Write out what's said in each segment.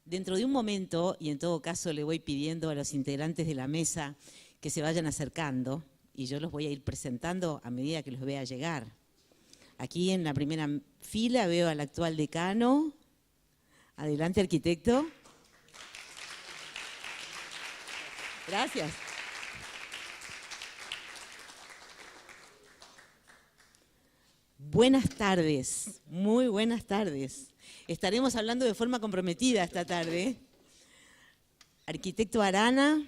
Dentro de un momento, y en todo caso le voy pidiendo a los integrantes de la mesa que se vayan acercando, y yo los voy a ir presentando a medida que los vea llegar. Aquí en la primera fila veo al actual decano. Adelante, arquitecto. Gracias. Buenas tardes, muy buenas tardes. Estaremos hablando de forma comprometida esta tarde. Arquitecto Arana,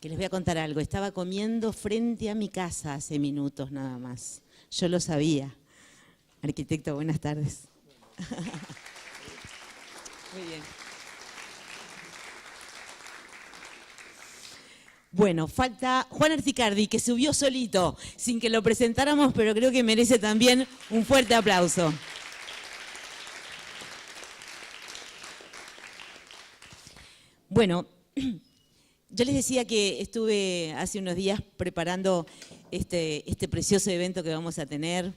que les voy a contar algo. Estaba comiendo frente a mi casa hace minutos nada más. Yo lo sabía. Arquitecto, buenas tardes. Muy bien. Bueno, falta Juan Arcicardi, que subió solito, sin que lo presentáramos, pero creo que merece también un fuerte aplauso. Bueno, yo les decía que estuve hace unos días preparando este precioso evento que vamos a tener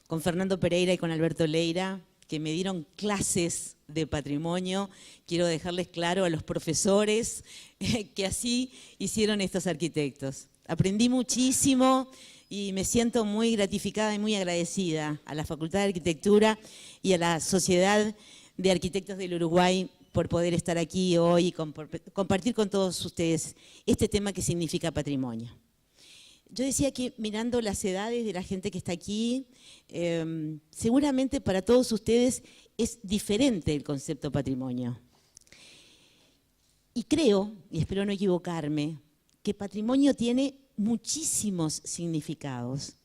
con Fernando Pereira y con Alberto Leira, que me dieron clases de patrimonio. Quiero dejarles claro a los profesores que así hicieron estos arquitectos. Aprendí muchísimo y me siento muy gratificada y muy agradecida a la Facultad de Arquitectura y a la Sociedad de Arquitectos del Uruguay por poder estar aquí hoy y compartir con todos ustedes este tema que significa patrimonio. Yo decía que mirando las edades de la gente que está aquí, seguramente para todos ustedes es diferente el concepto patrimonio. Y creo, y espero no equivocarme, que patrimonio tiene muchísimos significados.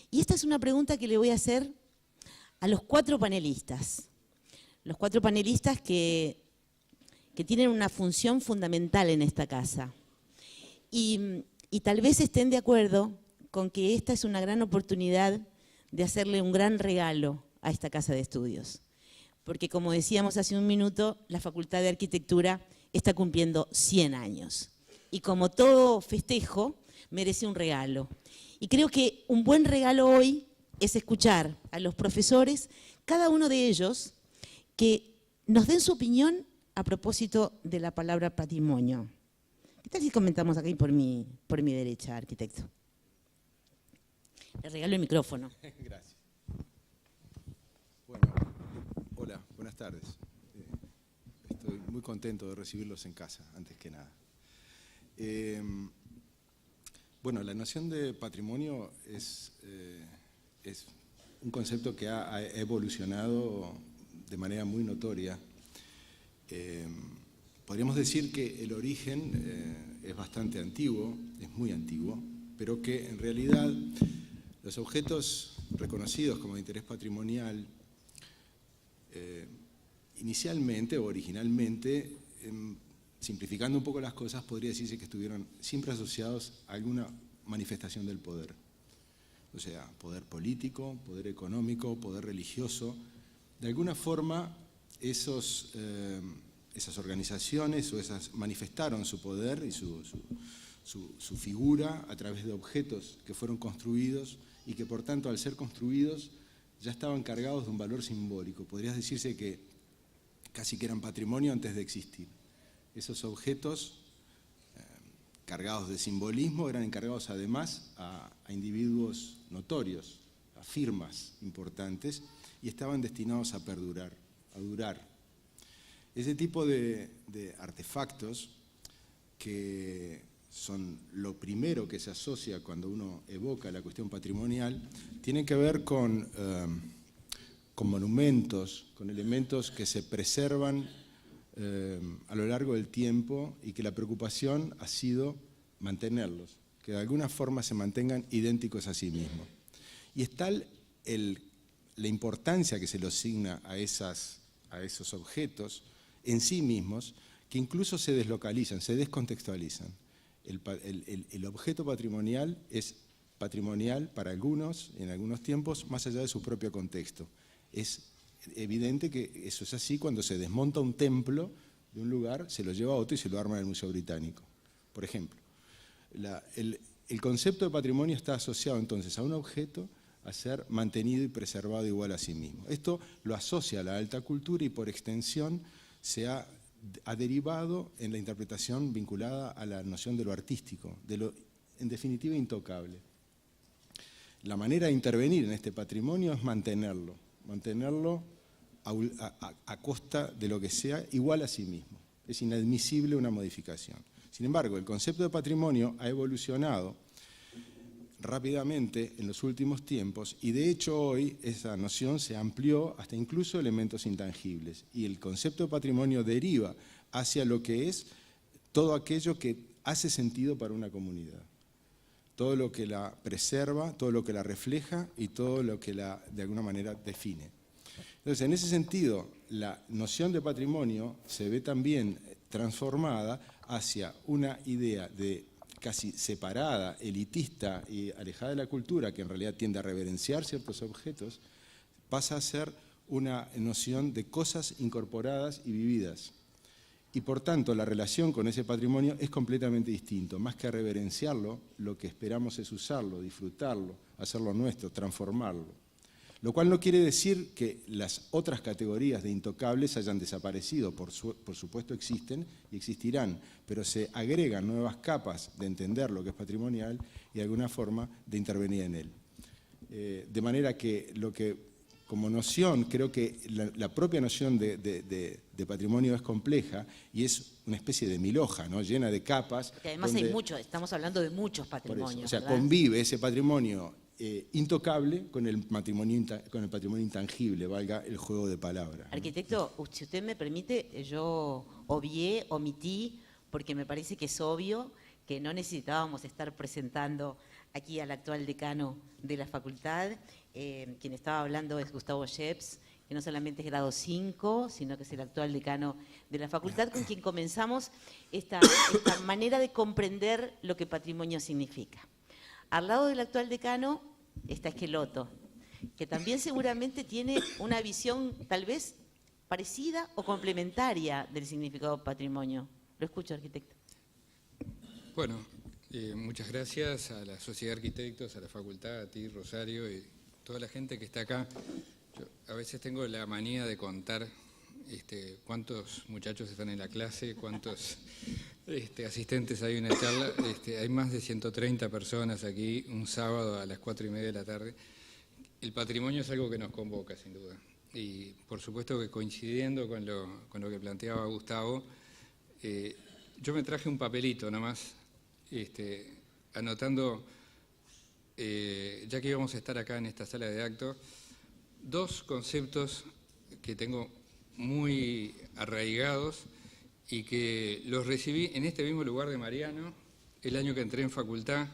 Y esta es una pregunta que le voy a hacer a los 4 panelistas. Los 4 panelistas que tienen una función fundamental en esta casa. Y tal vez estén de acuerdo con que esta es una gran oportunidad de hacerle un gran regalo a esta casa de estudios. Porque como decíamos hace un minuto, la Facultad de Arquitectura está cumpliendo 100 años. Y como todo festejo, merece un regalo. Y creo que un buen regalo hoy es escuchar a los profesores, cada uno de ellos, que nos den su opinión a propósito de la palabra patrimonio. ¿Qué tal si comentamos aquí por mi derecha, arquitecto? Le regalo el micrófono. Gracias. Bueno, hola, buenas tardes. Estoy muy contento de recibirlos en casa, antes que nada. Bueno, la noción de patrimonio es un concepto que ha evolucionado de manera muy notoria. Podríamos decir que el origen es bastante antiguo, es muy antiguo, pero que en realidad los objetos reconocidos como de interés patrimonial inicialmente o originalmente, simplificando un poco las cosas, podría decirse que estuvieron siempre asociados a alguna manifestación del poder. O sea, poder político, poder económico, poder religioso. De alguna forma, esas organizaciones o esas manifestaron su poder y su figura a través de objetos que fueron construidos y que por tanto al ser construidos ya estaban cargados de un valor simbólico. Podría decirse que casi que eran patrimonio antes de existir. Esos objetos cargados de simbolismo eran encargados además a individuos notorios, a firmas importantes, y estaban destinados a perdurar, a durar. Ese tipo de artefactos, que son lo primero que se asocia cuando uno evoca la cuestión patrimonial, tienen que ver con monumentos, con elementos que se preservan a lo largo del tiempo y que la preocupación ha sido mantenerlos, que de alguna forma se mantengan idénticos a sí mismos. Y es tal la importancia que se le asigna a esos objetos en sí mismos, que incluso se deslocalizan, se descontextualizan. El objeto patrimonial es patrimonial para algunos, en algunos tiempos, más allá de su propio contexto. Es evidente que eso es así cuando se desmonta un templo de un lugar, se lo lleva a otro y se lo arma en el Museo Británico, por ejemplo. El concepto de patrimonio está asociado entonces a un objeto, a ser mantenido y preservado igual a sí mismo. Esto lo asocia a la alta cultura y por extensión se ha derivado en la interpretación vinculada a la noción de lo artístico, de lo en definitiva intocable. La manera de intervenir en este patrimonio es mantenerlo a costa de lo que sea igual a sí mismo. Es inadmisible una modificación. Sin embargo, el concepto de patrimonio ha evolucionado rápidamente en los últimos tiempos y de hecho hoy esa noción se amplió hasta incluso elementos intangibles y el concepto de patrimonio deriva hacia lo que es todo aquello que hace sentido para una comunidad. Todo lo que la preserva, todo lo que la refleja y todo lo que la de alguna manera define. Entonces, en ese sentido, la noción de patrimonio se ve también transformada hacia una idea de casi separada, elitista y alejada de la cultura, que en realidad tiende a reverenciar ciertos objetos, pasa a ser una noción de cosas incorporadas y vividas. Y por tanto, la relación con ese patrimonio es completamente distinto. Más que reverenciarlo, lo que esperamos es usarlo, disfrutarlo, hacerlo nuestro, transformarlo. Lo cual no quiere decir que las otras categorías de intocables hayan desaparecido, por supuesto existen y existirán, pero se agregan nuevas capas de entender lo que es patrimonial y de alguna forma de intervenir en él. De manera que lo que como noción, creo que la propia noción de patrimonio es compleja y es una especie de milhoja, ¿no? Llena de capas. Que además hay muchos, estamos hablando de muchos patrimonios. O sea, ¿verdad? convive ese patrimonio intocable con el patrimonio intangible, valga el juego de palabras, ¿no? Arquitecto, si usted me permite, yo omití, porque me parece que es obvio que no necesitábamos estar presentando aquí al actual decano de la facultad. Quien estaba hablando es Gustavo Scheps, que no solamente es grado 5, sino que es el actual decano de la facultad, con quien comenzamos esta manera de comprender lo que patrimonio significa. Al lado del actual decano está Esqueloto, que también seguramente tiene una visión tal vez parecida o complementaria del significado patrimonio. Lo escucho, arquitecto. Bueno, muchas gracias a la Sociedad de Arquitectos, a la facultad, a ti, Rosario, y toda la gente que está acá. Yo a veces tengo la manía de contar cuántos muchachos están en la clase, cuántos asistentes hay en una charla. Hay más de 130 personas aquí, un sábado a las 4:30 de la tarde. El patrimonio es algo que nos convoca, sin duda. Y por supuesto que coincidiendo con lo que planteaba Gustavo, yo me traje un papelito nomás, anotando, ya que íbamos a estar acá en esta sala de actos, dos conceptos que tengo muy arraigados y que los recibí en este mismo lugar de Mariano el año que entré en facultad,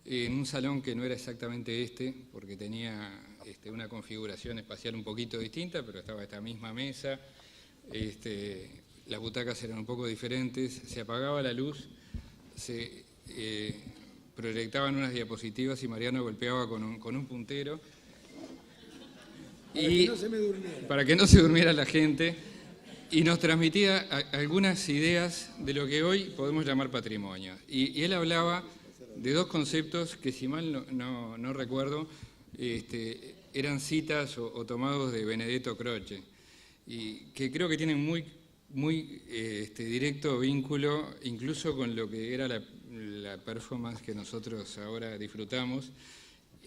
en un salón que no era exactamente porque tenía una configuración espacial un poquito distinta, pero estaba esta misma mesa, las butacas eran un poco diferentes, se apagaba la luz, se proyectaban unas diapositivas y Mariano golpeaba con un puntero para que no se durmiera la gente, y nos transmitía algunas ideas de lo que hoy podemos llamar patrimonio. Y él hablaba de dos conceptos que, si mal no recuerdo, eran citas o tomados de Benedetto Croce, y que creo que tienen muy directo vínculo incluso con lo que era la performance que nosotros ahora disfrutamos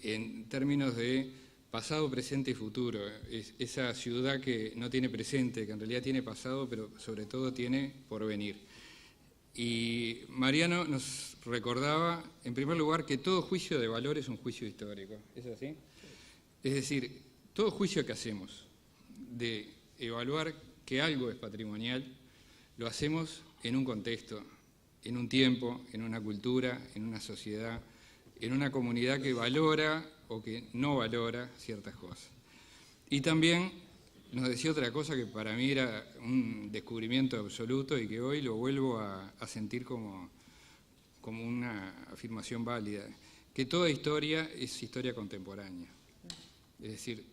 en términos de pasado, presente y futuro. Es esa ciudad que no tiene presente, que en realidad tiene pasado, pero sobre todo tiene porvenir. Y Mariano nos recordaba, en primer lugar, que todo juicio de valor es un juicio histórico. ¿Es así? Es decir, todo juicio que hacemos de evaluar que algo es patrimonial, lo hacemos en un contexto, en un tiempo, en una cultura, en una sociedad, en una comunidad que valora o que no valora ciertas cosas. Y también nos decía otra cosa que para mí era un descubrimiento absoluto y que hoy lo vuelvo a sentir como una afirmación válida, que toda historia es historia contemporánea. Es decir,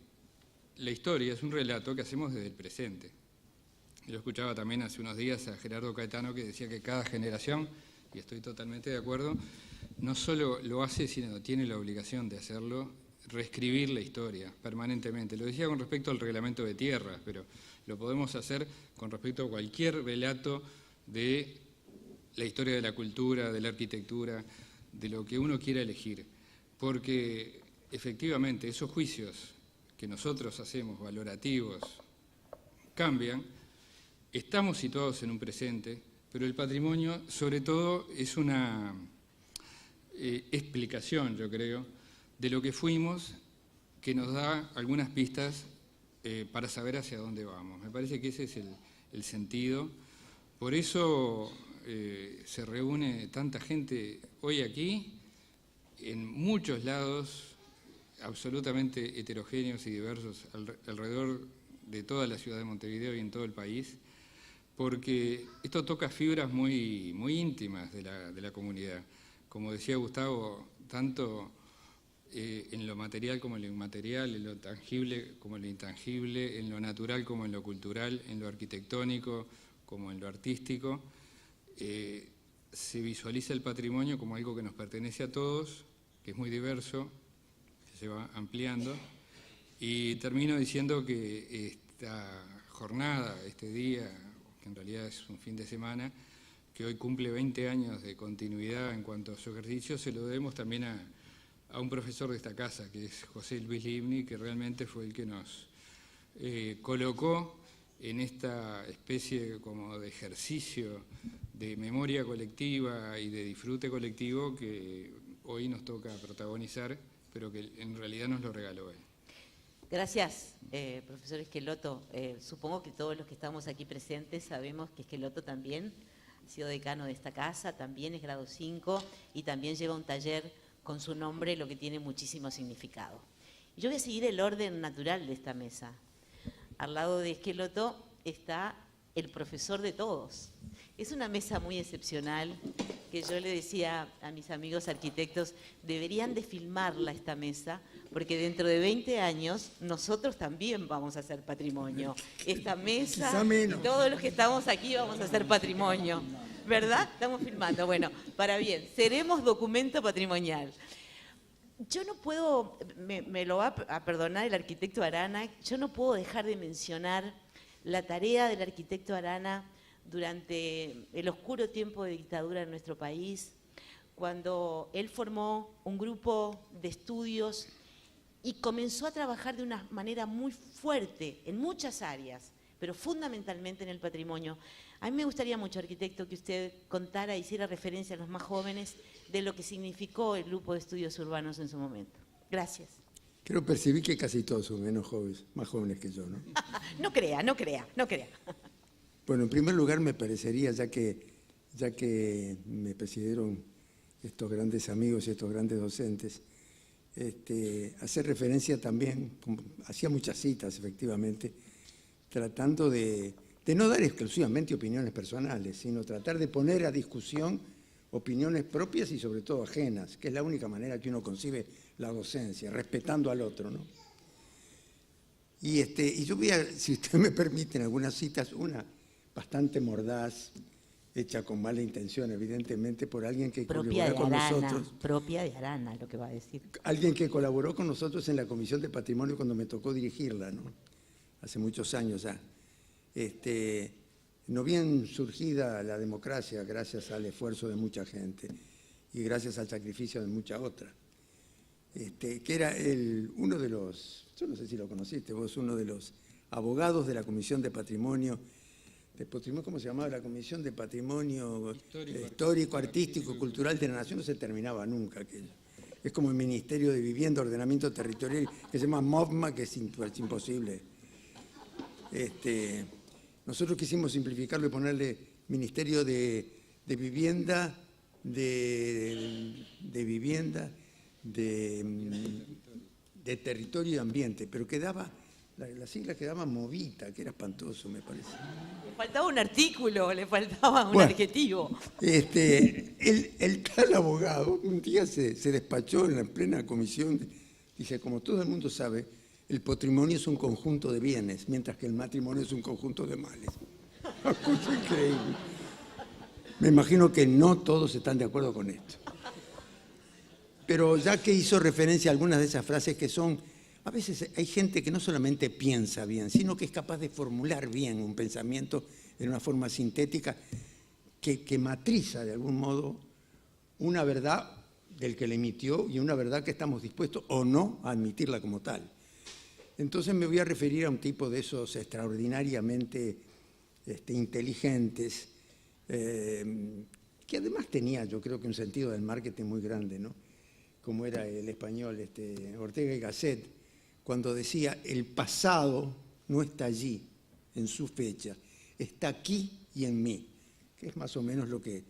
la historia es un relato que hacemos desde el presente. Yo escuchaba también hace unos días a Gerardo Caetano que decía que cada generación, y estoy totalmente de acuerdo, no solo lo hace, sino tiene la obligación de hacerlo reescribir la historia permanentemente. Lo decía con respecto al reglamento de tierras, pero lo podemos hacer con respecto a cualquier relato de la historia de la cultura, de la arquitectura, de lo que uno quiera elegir. Porque efectivamente esos juicios que nosotros hacemos, valorativos, cambian, estamos situados en un presente, pero el patrimonio sobre todo es una explicación, yo creo, de lo que fuimos, que nos da algunas pistas para saber hacia dónde vamos. Me parece que ese es el sentido. Por eso se reúne tanta gente hoy aquí, en muchos lados, absolutamente heterogéneos y diversos, alrededor de toda la ciudad de Montevideo y en todo el país, porque esto toca fibras muy, muy íntimas de la comunidad. Como decía Gustavo, tanto en lo material como en lo inmaterial, en lo tangible como en lo intangible, en lo natural como en lo cultural, en lo arquitectónico como en lo artístico, se visualiza el patrimonio como algo que nos pertenece a todos, que es muy diverso, que se va ampliando, y termino diciendo que esta jornada, este día, que en realidad es un fin de semana, que hoy cumple 20 años de continuidad en cuanto a su ejercicio, se lo debemos también a un profesor de esta casa, que es José Luis Livni, que realmente fue el que nos colocó en esta especie como de ejercicio de memoria colectiva y de disfrute colectivo que hoy nos toca protagonizar, pero que en realidad nos lo regaló él. Gracias, profesor Esqueloto. Supongo que todos los que estamos aquí presentes sabemos que Esqueloto también ha sido decano de esta casa, también es grado 5 y también lleva un taller con su nombre, lo que tiene muchísimo significado. Yo voy a seguir el orden natural de esta mesa. Al lado de Esqueloto está el profesor de todos. Es una mesa muy excepcional que yo le decía a mis amigos arquitectos, deberían de filmarla esta mesa, porque dentro de 20 años nosotros también vamos a ser patrimonio. Esta mesa y todos los que estamos aquí vamos a ser patrimonio. ¿Verdad? Estamos filmando. Bueno, para bien, seremos documento patrimonial. Yo no puedo, me lo va a perdonar el arquitecto Arana, yo no puedo dejar de mencionar la tarea del arquitecto Arana durante el oscuro tiempo de dictadura en nuestro país, cuando él formó un grupo de estudios y comenzó a trabajar de una manera muy fuerte en muchas áreas, pero fundamentalmente en el patrimonio. A mí me gustaría mucho, arquitecto, que usted contara, hiciera referencia a los más jóvenes de lo que significó el grupo de estudios urbanos en su momento. Gracias. Creo percibí que casi todos son menos jóvenes, más jóvenes que yo, ¿no? No crea. Bueno, en primer lugar me parecería, ya que me presidieron estos grandes amigos y estos grandes docentes, hacer referencia también, hacía muchas citas efectivamente, tratando de no dar exclusivamente opiniones personales, sino tratar de poner a discusión opiniones propias y sobre todo ajenas, que es la única manera que uno concibe la docencia, respetando al otro, ¿no? Y yo voy a, si ustedes me permiten, algunas citas, una bastante mordaz, hecha con mala intención, evidentemente, por alguien que colaboró con nosotros. Propia de Arana, lo que va a decir. Alguien que colaboró con nosotros en la Comisión de Patrimonio cuando me tocó dirigirla, ¿no? Hace muchos años ya. No bien surgida la democracia gracias al esfuerzo de mucha gente y gracias al sacrificio de mucha otra. Que era uno de los, yo no sé si lo conociste vos, uno de los abogados de la Comisión de Patrimonio, ¿cómo se llamaba? La Comisión de Patrimonio Histórico, Artístico, Cultural de la Nación, no se terminaba nunca aquello. Es como el Ministerio de Vivienda, Ordenamiento Territorial, que se llama MOVMA, que es imposible. Nosotros quisimos simplificarlo y ponerle Ministerio de Vivienda, de Territorio y Ambiente, pero quedaba, la sigla quedaba Movita, que era espantoso, me parece. Le faltaba un artículo, le faltaba un adjetivo. El tal abogado un día se despachó en la plena comisión, dice, como todo el mundo sabe, el patrimonio es un conjunto de bienes, mientras que el matrimonio es un conjunto de males. Una cosa increíble. Me imagino que no todos están de acuerdo con esto. Pero ya que hizo referencia a algunas de esas frases que son, a veces hay gente que no solamente piensa bien, sino que es capaz de formular bien un pensamiento en una forma sintética que matriza de algún modo una verdad del que la emitió y una verdad que estamos dispuestos o no a admitirla como tal. Entonces me voy a referir a un tipo de esos extraordinariamente inteligentes, que además tenía, yo creo que un sentido del marketing muy grande, ¿no? Como era el español Ortega y Gasset, cuando decía, el pasado no está allí, en su fecha, está aquí y en mí, que es más o menos lo que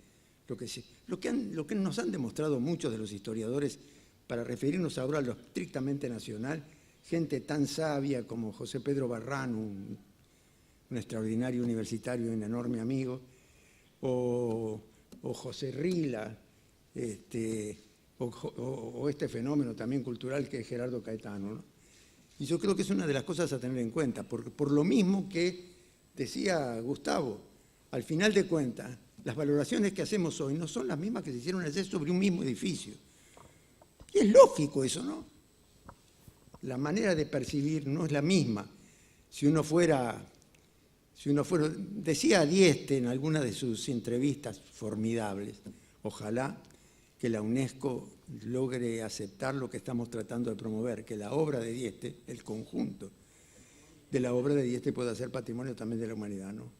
nos han demostrado muchos de los historiadores, para referirnos ahora a lo estrictamente nacional, gente tan sabia como José Pedro Barrán, un extraordinario universitario y un enorme amigo, o José Rila, o este fenómeno también cultural que es Gerardo Caetano, ¿no? Y yo creo que es una de las cosas a tener en cuenta, por lo mismo que decía Gustavo, al final de cuentas, las valoraciones que hacemos hoy no son las mismas que se hicieron ayer sobre un mismo edificio. Y es lógico eso, ¿no? La manera de percibir no es la misma. Si uno fuera, decía Dieste en alguna de sus entrevistas formidables, ojalá que la UNESCO logre aceptar lo que estamos tratando de promover, que la obra de Dieste, el conjunto de la obra de Dieste pueda ser patrimonio también de la humanidad, ¿no?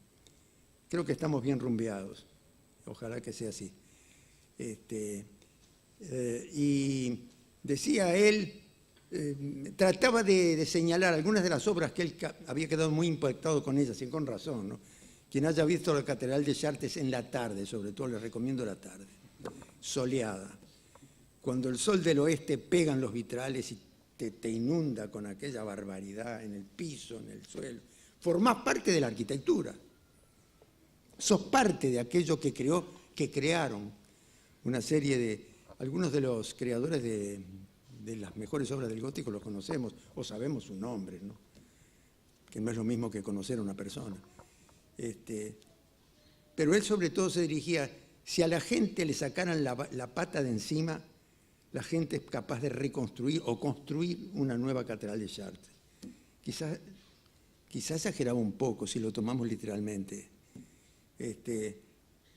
Creo que estamos bien rumbeados, ojalá que sea así. Y decía él, trataba de señalar algunas de las obras que él había quedado muy impactado con ellas, y con razón, ¿no? Quien haya visto la Catedral de Chartres en la tarde, sobre todo les recomiendo la tarde, soleada, cuando el sol del oeste pega en los vitrales y te inunda con aquella barbaridad en el piso, en el suelo, formás parte de la arquitectura. Sos parte de aquello que crearon una serie de, algunos de los creadores de las mejores obras del gótico los conocemos, o sabemos su nombre, ¿no? Que no es lo mismo que conocer a una persona. Pero él sobre todo se dirigía, si a la gente le sacaran la pata de encima, la gente es capaz de reconstruir o construir una nueva catedral de Chartres. Quizás exageraba un poco si lo tomamos literalmente.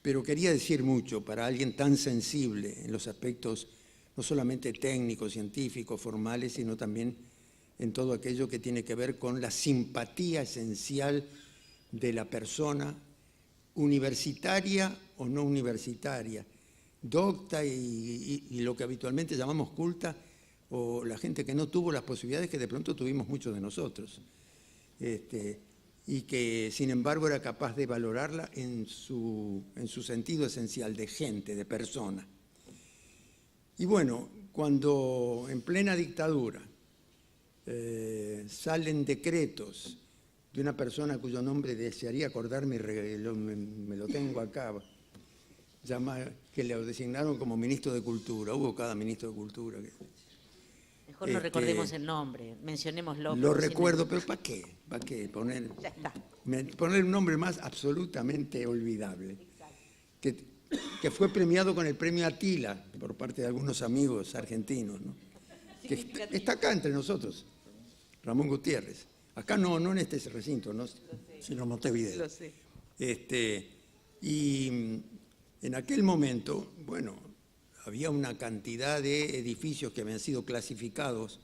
Pero quería decir mucho para alguien tan sensible en los aspectos no solamente técnicos, científicos, formales, sino también en todo aquello que tiene que ver con la simpatía esencial de la persona, universitaria o no universitaria, docta y lo que habitualmente llamamos culta, o la gente que no tuvo las posibilidades que de pronto tuvimos muchos de nosotros. Y que sin embargo era capaz de valorarla en su sentido esencial de gente, de persona. Y bueno, cuando en plena dictadura salen decretos de una persona cuyo nombre desearía acordarme, me lo tengo acá, que le designaron como ministro de Cultura, hubo cada ministro de Cultura. Mejor no recordemos el nombre, mencionémoslo. Lo recuerdo, pero ¿para qué? ¿Para qué? Poner un nombre más absolutamente olvidable. Que fue premiado con el premio Atila por parte de algunos amigos argentinos, ¿no? Que está acá entre nosotros, Ramón Gutiérrez. Acá no en este recinto, ¿no? Sino en Montevideo. Lo sé. Y en aquel momento, bueno, había una cantidad de edificios que habían sido clasificados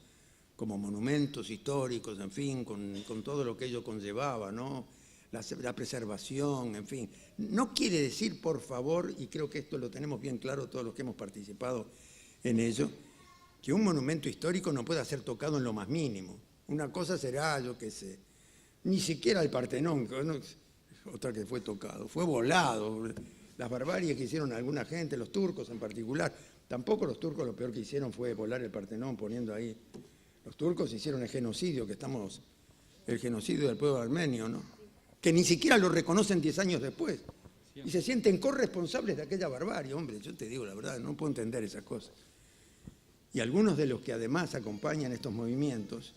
como monumentos históricos, en fin, con todo lo que ello conllevaba, ¿no? La preservación, en fin. No quiere decir, por favor, y creo que esto lo tenemos bien claro todos los que hemos participado en ello, que un monumento histórico no pueda ser tocado en lo más mínimo. Una cosa será, yo qué sé, ni siquiera el Partenón, otra que fue tocado, fue volado. Las barbaries que hicieron alguna gente, los turcos en particular, tampoco los turcos lo peor que hicieron fue volar el Partenón poniendo ahí. Los turcos hicieron el genocidio, el genocidio del pueblo armenio, ¿no? Que ni siquiera lo reconocen 10 años después. Y se sienten corresponsables de aquella barbarie. Hombre, yo te digo la verdad, no puedo entender esas cosas. Y algunos de los que además acompañan estos movimientos,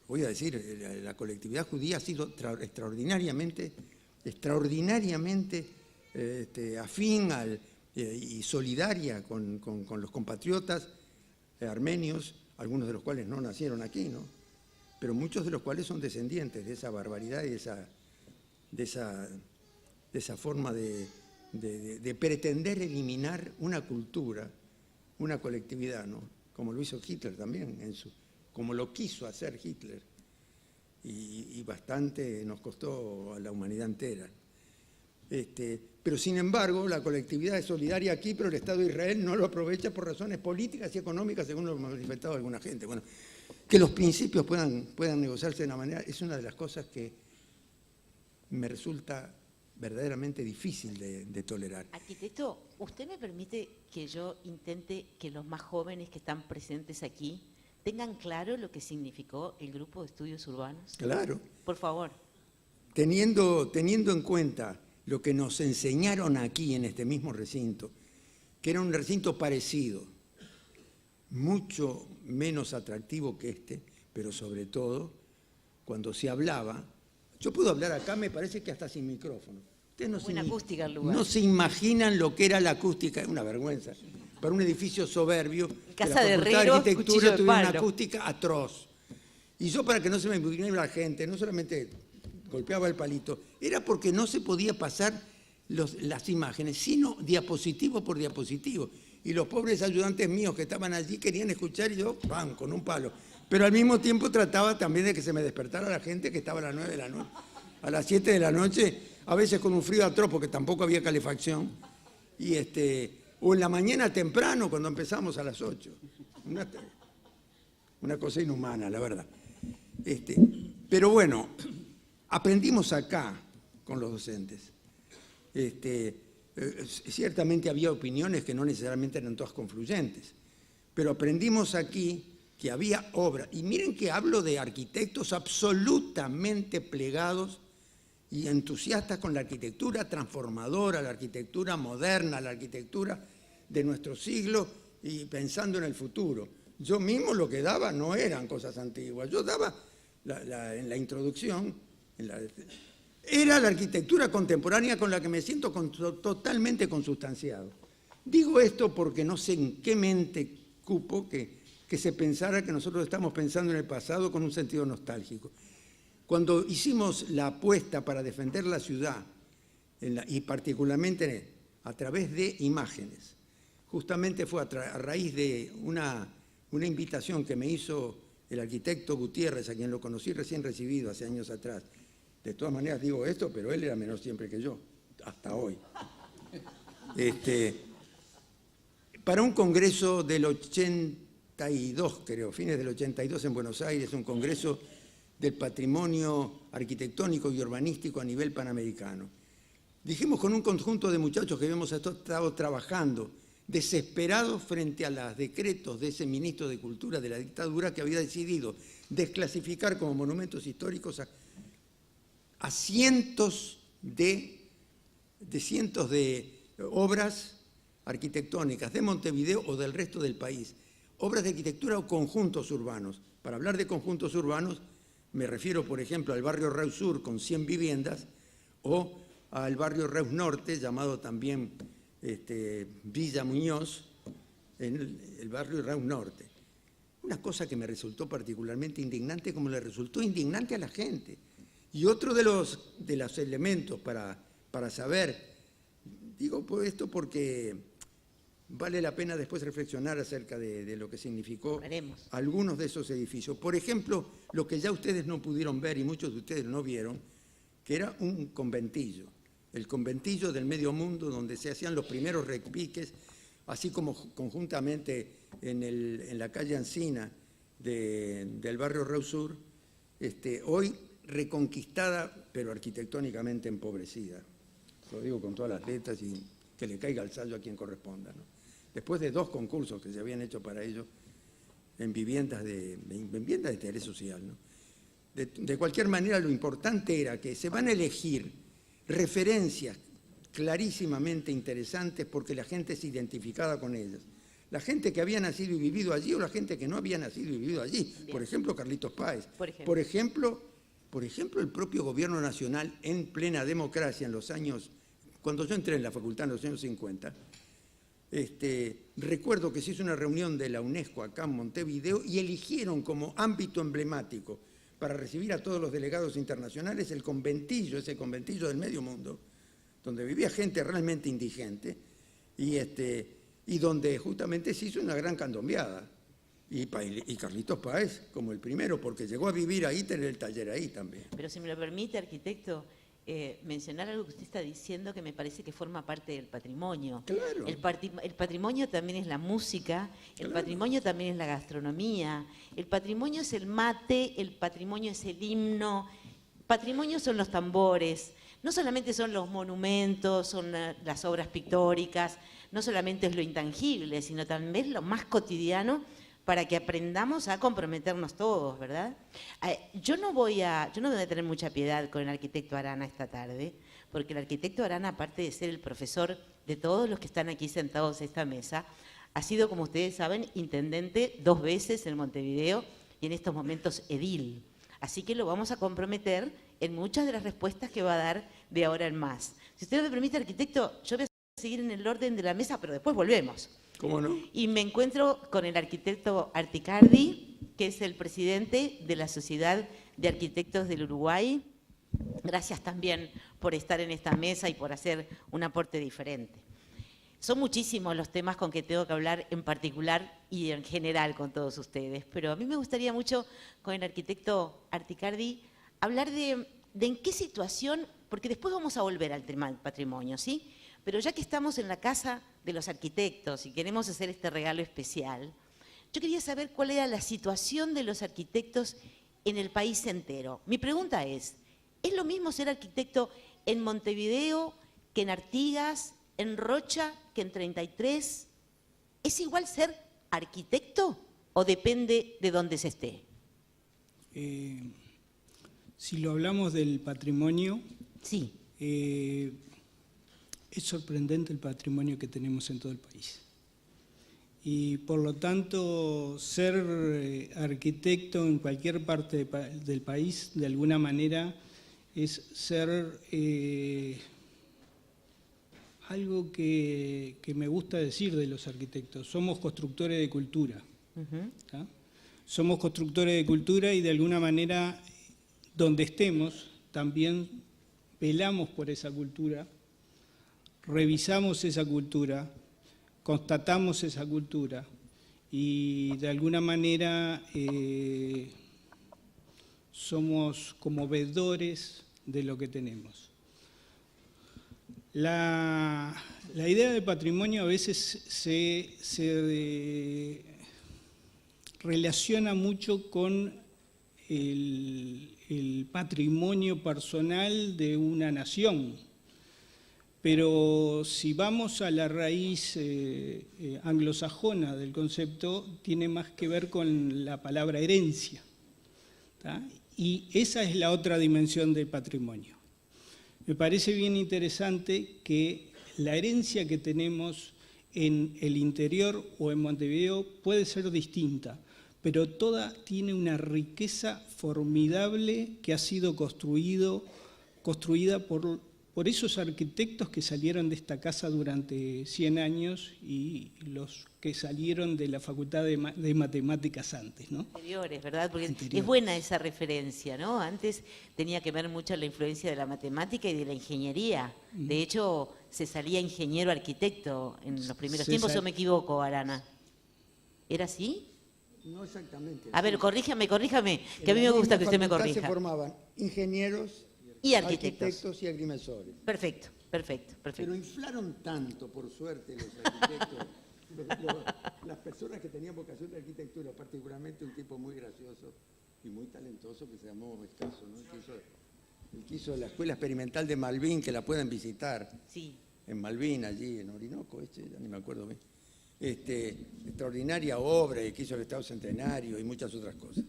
voy a decir, la colectividad judía ha sido extraordinariamente afín y solidaria con los compatriotas armenios, algunos de los cuales no nacieron aquí, ¿no? Pero muchos de los cuales son descendientes de esa barbaridad y de esa forma de pretender eliminar una cultura, una colectividad, ¿no? Como lo hizo Hitler también, como lo quiso hacer Hitler. Y bastante nos costó a la humanidad entera. Pero sin embargo, la colectividad es solidaria aquí, pero el Estado de Israel no lo aprovecha por razones políticas y económicas, según lo ha manifestado alguna gente. Bueno, que los principios puedan negociarse de una manera es una de las cosas que me resulta verdaderamente difícil de tolerar. Arquitecto, ¿usted me permite que yo intente que los más jóvenes que están presentes aquí tengan claro lo que significó el Grupo de Estudios Urbanos? Claro. Por favor. Teniendo en cuenta lo que nos enseñaron aquí en este mismo recinto, que era un recinto parecido, mucho menos atractivo que este, pero sobre todo, cuando se hablaba, yo puedo hablar acá, me parece que hasta sin micrófono. Ustedes Buena acústica el lugar. no se imaginan lo que era la acústica, es una vergüenza. Para un edificio soberbio, Casa que la de Facultad de Herreros, Arquitectura cuchillo de tuviera una palo. acústica atroz. Y yo, para que no se me imagine la gente, no solamente golpeaba el palito, era porque no se podía pasar las imágenes, sino diapositivo por diapositivo. Y los pobres ayudantes míos que estaban allí querían escuchar y yo, ¡pam!, con un palo. Pero al mismo tiempo trataba también de que se me despertara la gente que estaba a las 9 de la noche, a las 7 de la noche, a veces con un frío atroz porque tampoco había calefacción, o en la mañana temprano cuando empezamos a las 8. Una cosa inhumana, la verdad. Pero bueno, aprendimos acá con los docentes. Ciertamente había opiniones que no necesariamente eran todas confluyentes, pero aprendimos aquí que había obra. Y miren que hablo de arquitectos absolutamente plegados y entusiastas con la arquitectura transformadora, la arquitectura moderna, la arquitectura de nuestro siglo y pensando en el futuro. Yo mismo lo que daba no eran cosas antiguas, yo daba en la introducción, era la arquitectura contemporánea con la que me siento totalmente consustanciado. Digo esto porque no sé en qué mente cupo que se pensara que nosotros estamos pensando en el pasado con un sentido nostálgico. Cuando hicimos la apuesta para defender la ciudad, y particularmente a través de imágenes, justamente fue a raíz de una invitación que me hizo el arquitecto Gutiérrez, a quien lo conocí recién recibido hace años atrás. De todas maneras digo esto, pero él era menor siempre que yo, hasta hoy. Para un congreso del 82, creo, fines del 82 en Buenos Aires, un congreso del patrimonio arquitectónico y urbanístico a nivel panamericano. Dijimos con un conjunto de muchachos que habíamos estado trabajando desesperados frente a los decretos de ese ministro de Cultura de la dictadura que había decidido desclasificar como monumentos históricos a cientos de obras arquitectónicas de Montevideo o del resto del país, obras de arquitectura o conjuntos urbanos. Para hablar de conjuntos urbanos me refiero, por ejemplo, al barrio Reus Sur con 100 viviendas o al barrio Reus Norte, llamado también Villa Muñoz, en el barrio Reus Norte. Una cosa que me resultó particularmente indignante, como le resultó indignante a la gente. Y otro de los elementos para saber, digo esto porque vale la pena después reflexionar acerca de lo que significó algunos de esos edificios. Por ejemplo, lo que ya ustedes no pudieron ver y muchos de ustedes no vieron, que era un conventillo. El conventillo del Medio Mundo, donde se hacían los primeros repiques, así como conjuntamente en la calle Ancina del barrio Reus Sur, hoy reconquistada, pero arquitectónicamente empobrecida. Lo digo con todas las letras y que le caiga el saldo a quien corresponda, ¿no? Después de 2 concursos que se habían hecho para ello en viviendas de interés social, ¿no? De cualquier manera, lo importante era que se van a elegir referencias clarísimamente interesantes porque la gente es identificada con ellas. La gente que había nacido y vivido allí o la gente que no había nacido y vivido allí. Bien. Por ejemplo, Carlitos Páez. Por ejemplo, el propio gobierno nacional en plena democracia en los años, cuando yo entré en la facultad en los años 50, Recuerdo que se hizo una reunión de la UNESCO acá en Montevideo y eligieron como ámbito emblemático para recibir a todos los delegados internacionales el conventillo, ese conventillo del medio mundo, donde vivía gente realmente indigente y donde justamente se hizo una gran candombeada. Y Carlitos Páez como el primero, porque llegó a vivir ahí, tener el taller ahí también. Pero si me lo permite, arquitecto, mencionar algo que usted está diciendo que me parece que forma parte del patrimonio. Claro. El patrimonio también es la música, el patrimonio también es la gastronomía, el patrimonio es el mate, el patrimonio es el himno, patrimonio son los tambores, no solamente son los monumentos, son las obras pictóricas, no solamente es lo intangible, sino también lo más cotidiano para que aprendamos a comprometernos todos, ¿verdad? Yo no voy a tener mucha piedad con el arquitecto Arana esta tarde, porque el arquitecto Arana, aparte de ser el profesor de todos los que están aquí sentados en esta mesa, ha sido, como ustedes saben, intendente 2 veces en Montevideo y en estos momentos edil. Así que lo vamos a comprometer en muchas de las respuestas que va a dar de ahora en más. Si usted me permite, arquitecto, yo voy a seguir en el orden de la mesa, pero después volvemos. ¿Cómo no? Y me encuentro con el arquitecto Articardi, que es el presidente de la Sociedad de Arquitectos del Uruguay. Gracias también por estar en esta mesa y por hacer un aporte diferente. Son muchísimos los temas con que tengo que hablar en particular y en general con todos ustedes, pero a mí me gustaría mucho con el arquitecto Articardi hablar de en qué situación, porque después vamos a volver al tema del patrimonio, ¿sí? Pero ya que estamos en la casa de los arquitectos y queremos hacer este regalo especial, yo quería saber cuál era la situación de los arquitectos en el país entero. Mi pregunta ¿es lo mismo ser arquitecto en Montevideo que en Artigas, en Rocha, que en 33? ¿Es igual ser arquitecto o depende de dónde se esté? Si lo hablamos del patrimonio, Sí. Es sorprendente el patrimonio que tenemos en todo el país. Y por lo tanto, ser arquitecto en cualquier parte del país, de alguna manera, es ser algo que me gusta decir de los arquitectos. Somos constructores de cultura. ¿Tá? Somos constructores de cultura y de alguna manera, donde estemos, también velamos por esa cultura, revisamos esa cultura, constatamos esa cultura y de alguna manera somos conmovedores de lo que tenemos. La idea de patrimonio a veces se relaciona mucho con el patrimonio personal de una nación. Pero si vamos a la raíz anglosajona del concepto, tiene más que ver con la palabra herencia, ¿tá? Y esa es la otra dimensión del patrimonio. Me parece bien interesante que la herencia que tenemos en el interior o en Montevideo puede ser distinta, pero toda tiene una riqueza formidable que ha sido construida por esos arquitectos que salieron de esta casa durante 100 años y los que salieron de la Facultad de Matemáticas antes, ¿no? Anteriores, ¿verdad? Porque Anteriores. es buena esa referencia, ¿no? Antes tenía que ver mucho la influencia de la matemática y de la ingeniería. De hecho, se salía ingeniero arquitecto en los primeros tiempos, ¿o me equivoco, Arana? ¿Era así? No exactamente. A ver, corríjame, que a mí me gusta que usted me En la facultad corrija. se formaban ingenieros Y arquitectos. y agrimensores. Perfecto. Pero inflaron tanto, por suerte, los arquitectos, las personas que tenían vocación de arquitectura, particularmente un tipo muy gracioso y muy talentoso que se llamó Escaso, ¿no? El que hizo la Escuela Experimental de Malvin, que la pueden visitar. Sí. En Malvin, allí en Orinoco, ya ni me acuerdo bien. Extraordinaria obra que hizo el Estado Centenario y muchas otras cosas.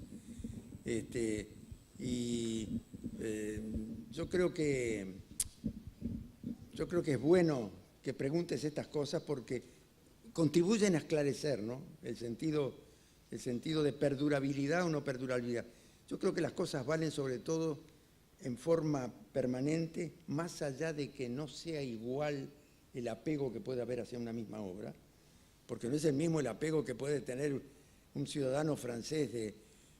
Yo creo que es bueno que preguntes estas cosas porque contribuyen a esclarecer, ¿no? el sentido de perdurabilidad o no perdurabilidad. Yo creo que las cosas valen sobre todo en forma permanente, más allá de que no sea igual el apego que puede haber hacia una misma obra. porque no es el mismo el apego que puede tener un ciudadano francés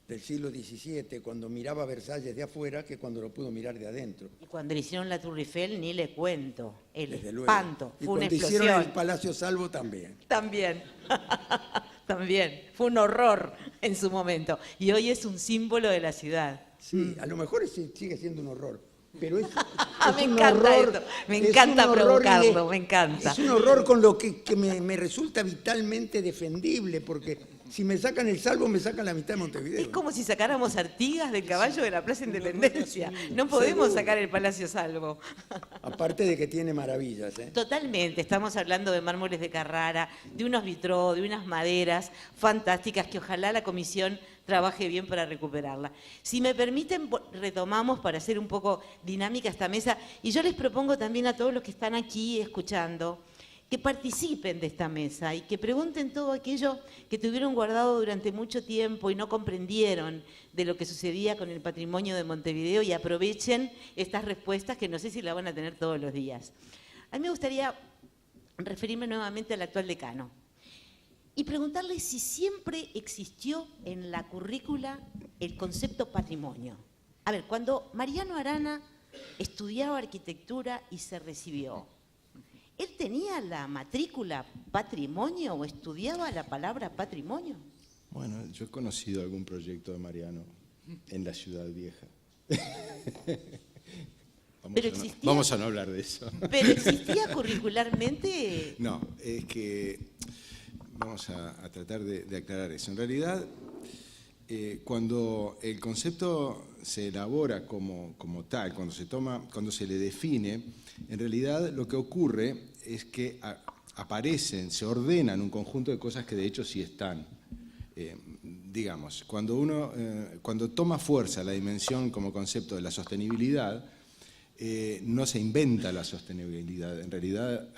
del siglo XVII cuando miraba Versalles de afuera que cuando lo pudo mirar de adentro. Y cuando le hicieron la Tour Eiffel, ni le cuento, el Desde luego. espanto, Y fue una cuando explosión. hicieron el Palacio Salvo también. También, también, fue un horror en su momento. Y hoy es un símbolo de la ciudad. Sí, a lo mejor sigue siendo un horror, pero es, Me un encanta horror, esto, me es encanta un horror provocarlo, me encanta. Es un horror con lo que me resulta vitalmente defendible, porque si me sacan el Salvo, me sacan la mitad de Montevideo. Es como si sacáramos Artigas del caballo de la Plaza Independencia. No podemos Seguro. sacar el Palacio Salvo. Aparte de que tiene maravillas, ¿eh? Totalmente, estamos hablando de mármoles de Carrara, de unos vitrós, de unas maderas fantásticas que ojalá la comisión trabaje bien para recuperarla. Si me permiten, retomamos para hacer un poco dinámica esta mesa y yo les propongo también a todos los que están aquí escuchando que participen de esta mesa y que pregunten todo aquello que tuvieron guardado durante mucho tiempo y no comprendieron de lo que sucedía con el patrimonio de Montevideo y aprovechen estas respuestas que no sé si las van a tener todos los días. A mí me gustaría referirme nuevamente al actual decano y preguntarle si siempre existió en la currícula el concepto patrimonio. A ver, cuando Mariano Arana estudiaba arquitectura y se recibió, ¿él tenía la matrícula patrimonio o estudiaba la palabra patrimonio? Bueno, yo he conocido algún proyecto de Mariano en la Ciudad Vieja. Vamos a no hablar de eso. ¿Pero existía curricularmente? No, es que vamos a tratar de aclarar eso. En realidad, cuando el concepto se elabora como tal, cuando se le define, en realidad lo que ocurre es que aparecen, se ordenan un conjunto de cosas que de hecho sí están. Digamos, cuando toma fuerza la dimensión como concepto de la sostenibilidad, no se inventa la sostenibilidad. En realidad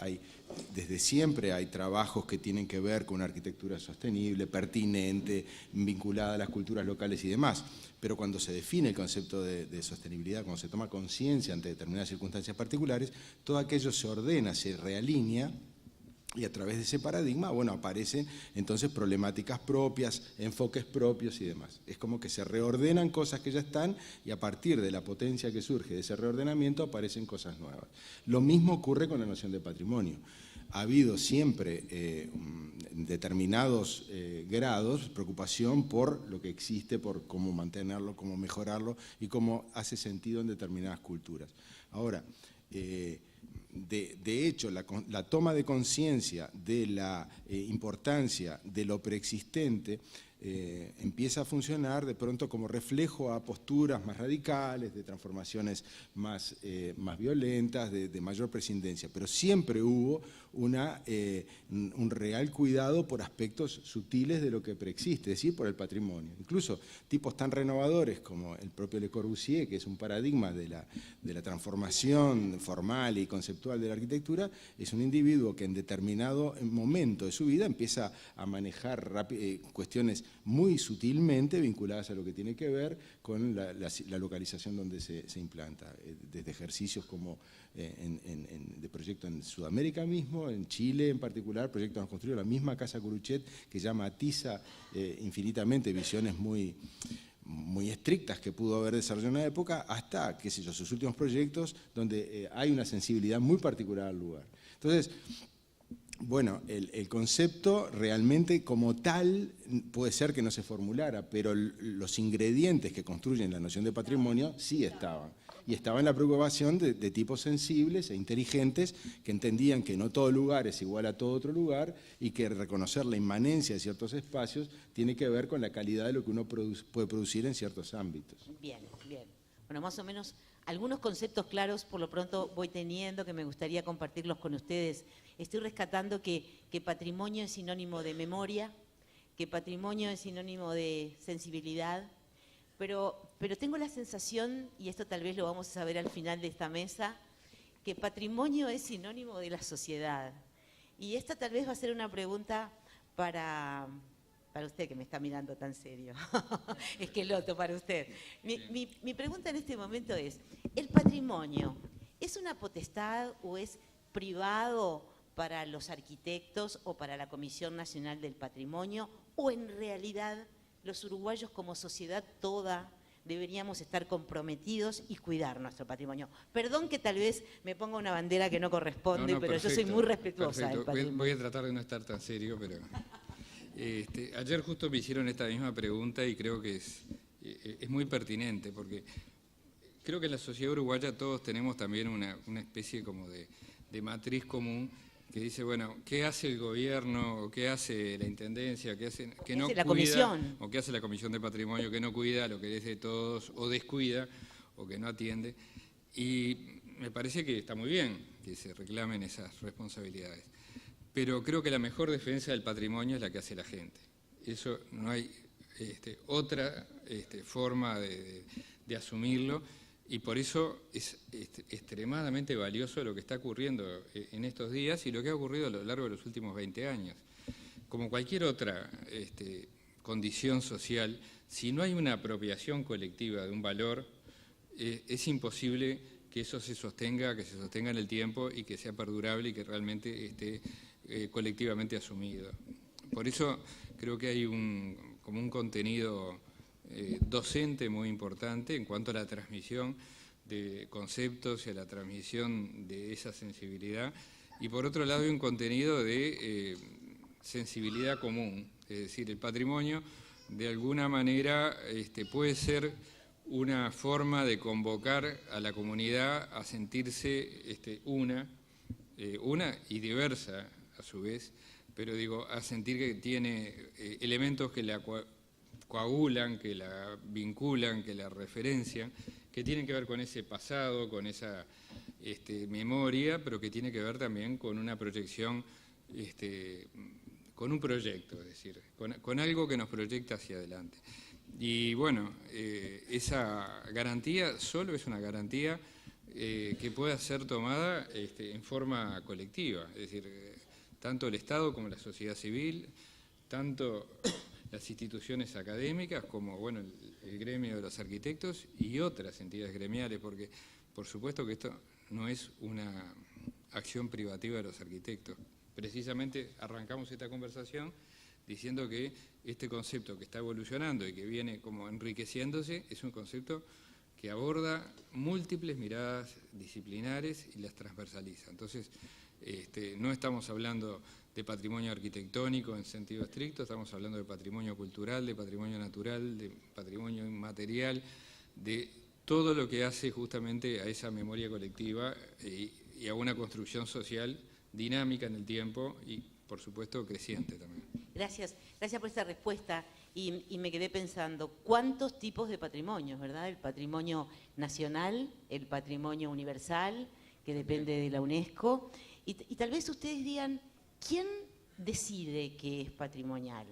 desde siempre hay trabajos que tienen que ver con una arquitectura sostenible, pertinente, vinculada a las culturas locales y demás. Pero cuando se define el concepto de sostenibilidad, cuando se toma conciencia ante determinadas circunstancias particulares, todo aquello se ordena, se realinea, y a través de ese paradigma, bueno, aparecen entonces problemáticas propias, enfoques propios y demás. Es como que se reordenan cosas que ya están y a partir de la potencia que surge de ese reordenamiento aparecen cosas nuevas. Lo mismo ocurre con la noción de patrimonio. Ha habido siempre en determinados grados preocupación por lo que existe, por cómo mantenerlo, cómo mejorarlo y cómo hace sentido en determinadas culturas. Ahora, de hecho, la toma de conciencia de la importancia de lo preexistente empieza a funcionar de pronto como reflejo a posturas más radicales, de transformaciones más violentas, de mayor prescindencia. Pero siempre hubo un real cuidado por aspectos sutiles de lo que preexiste, es decir, por el patrimonio. Incluso tipos tan renovadores como el propio Le Corbusier, que es un paradigma de la transformación formal y conceptual de la arquitectura, es un individuo que en determinado momento de su vida empieza a manejar cuestiones muy sutilmente vinculadas a lo que tiene que ver con la localización donde se implanta, desde ejercicios como de proyectos en Sudamérica mismo, en Chile en particular, proyectos han construido la misma Casa Curuchet que ya matiza infinitamente visiones muy estrictas que pudo haber desarrollado en una época, hasta, qué sé yo, sus últimos proyectos donde hay una sensibilidad muy particular al lugar. Entonces, bueno, el concepto realmente como tal puede ser que no se formulara, pero los ingredientes que construyen la noción de patrimonio sí estaban. Y estaba en la preocupación de tipos sensibles e inteligentes que entendían que no todo lugar es igual a todo otro lugar y que reconocer la inmanencia de ciertos espacios tiene que ver con la calidad de lo que uno puede producir en ciertos ámbitos. Bien, bien. Bueno, más o menos algunos conceptos claros por lo pronto voy teniendo que me gustaría compartirlos con ustedes. Estoy rescatando que patrimonio es sinónimo de memoria, que patrimonio es sinónimo de sensibilidad, pero tengo la sensación, y esto tal vez lo vamos a saber al final de esta mesa, que patrimonio es sinónimo de la sociedad. Y esta tal vez va a ser una pregunta para usted que me está mirando tan serio. Es que loto para usted. Mi pregunta en este momento es, ¿el patrimonio es una potestad o es privado para los arquitectos o para la Comisión Nacional del Patrimonio, o en realidad los uruguayos como sociedad toda deberíamos estar comprometidos y cuidar nuestro patrimonio? Perdón que tal vez me ponga una bandera que no corresponde, pero yo soy muy respetuosa del patrimonio. Voy a tratar de no estar tan serio, pero ayer justo me hicieron esta misma pregunta y creo que es muy pertinente, porque creo que en la sociedad uruguaya todos tenemos también una especie como de matriz común que dice, bueno, ¿qué hace el gobierno, o qué hace la intendencia, qué hace la comisión, o qué hace la Comisión de Patrimonio, que no cuida lo que es de todos, o descuida, o que no atiende? Y me parece que está muy bien que se reclamen esas responsabilidades, pero creo que la mejor defensa del patrimonio es la que hace la gente. Eso no hay otra forma de asumirlo. Y por eso es extremadamente valioso lo que está ocurriendo en estos días y lo que ha ocurrido a lo largo de los últimos 20 años. Como cualquier otra condición social, si no hay una apropiación colectiva de un valor, es imposible que eso se sostenga en el tiempo y que sea perdurable y que realmente esté colectivamente asumido. Por eso creo que hay como un contenido docente muy importante en cuanto a la transmisión de conceptos y a la transmisión de esa sensibilidad, y por otro lado hay un contenido de sensibilidad común, es decir, el patrimonio de alguna manera puede ser una forma de convocar a la comunidad a sentirse una y diversa a su vez, pero digo, a sentir que tiene elementos que la coagulan, que la vinculan, que la referencian, que tienen que ver con ese pasado, con esa memoria, pero que tiene que ver también con una proyección, con un proyecto, es decir, con algo que nos proyecta hacia adelante. Y bueno, esa garantía solo es una garantía que pueda ser tomada en forma colectiva, es decir, tanto el Estado como la sociedad civil, tanto las instituciones académicas como bueno, el gremio de los arquitectos y otras entidades gremiales, porque por supuesto que esto no es una acción privativa de los arquitectos. Precisamente arrancamos esta conversación diciendo que este concepto que está evolucionando y que viene como enriqueciéndose es un concepto que aborda múltiples miradas disciplinares y las transversaliza. Entonces, no estamos hablando de patrimonio arquitectónico en sentido estricto, estamos hablando de patrimonio cultural, de patrimonio natural, de patrimonio inmaterial, de todo lo que hace justamente a esa memoria colectiva y a una construcción social dinámica en el tiempo y, por supuesto, creciente también. Gracias por esta respuesta y me quedé pensando, ¿cuántos tipos de patrimonios, verdad? El patrimonio nacional, el patrimonio universal, que depende de la UNESCO, y tal vez ustedes digan, ¿quién decide qué es patrimonial?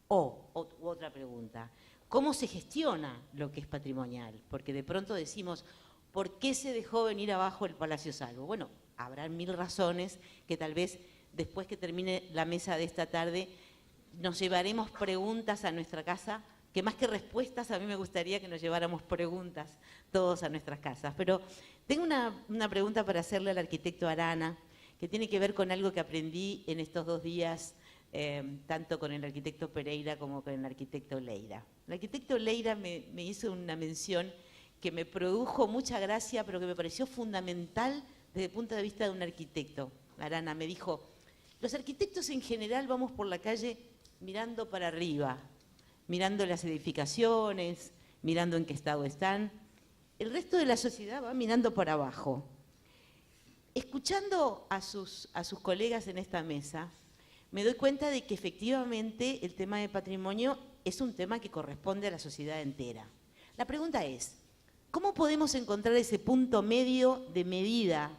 Otra pregunta, ¿cómo se gestiona lo que es patrimonial? Porque de pronto decimos, ¿por qué se dejó venir abajo el Palacio Salvo? Bueno, habrá mil razones que tal vez después que termine la mesa de esta tarde nos llevaremos preguntas a nuestra casa, que más que respuestas a mí me gustaría que nos lleváramos preguntas todos a nuestras casas. Pero tengo una pregunta para hacerle al arquitecto Arana, que tiene que ver con algo que aprendí en estos 2 días, tanto con el arquitecto Pereira como con el arquitecto Leira. El arquitecto Leira me hizo una mención que me produjo mucha gracia, pero que me pareció fundamental desde el punto de vista de un arquitecto. Arana me dijo, los arquitectos en general vamos por la calle mirando para arriba, mirando las edificaciones, mirando en qué estado están. El resto de la sociedad va mirando para abajo. Escuchando a sus colegas en esta mesa, me doy cuenta de que efectivamente el tema de patrimonio es un tema que corresponde a la sociedad entera. La pregunta es, ¿cómo podemos encontrar ese punto medio de medida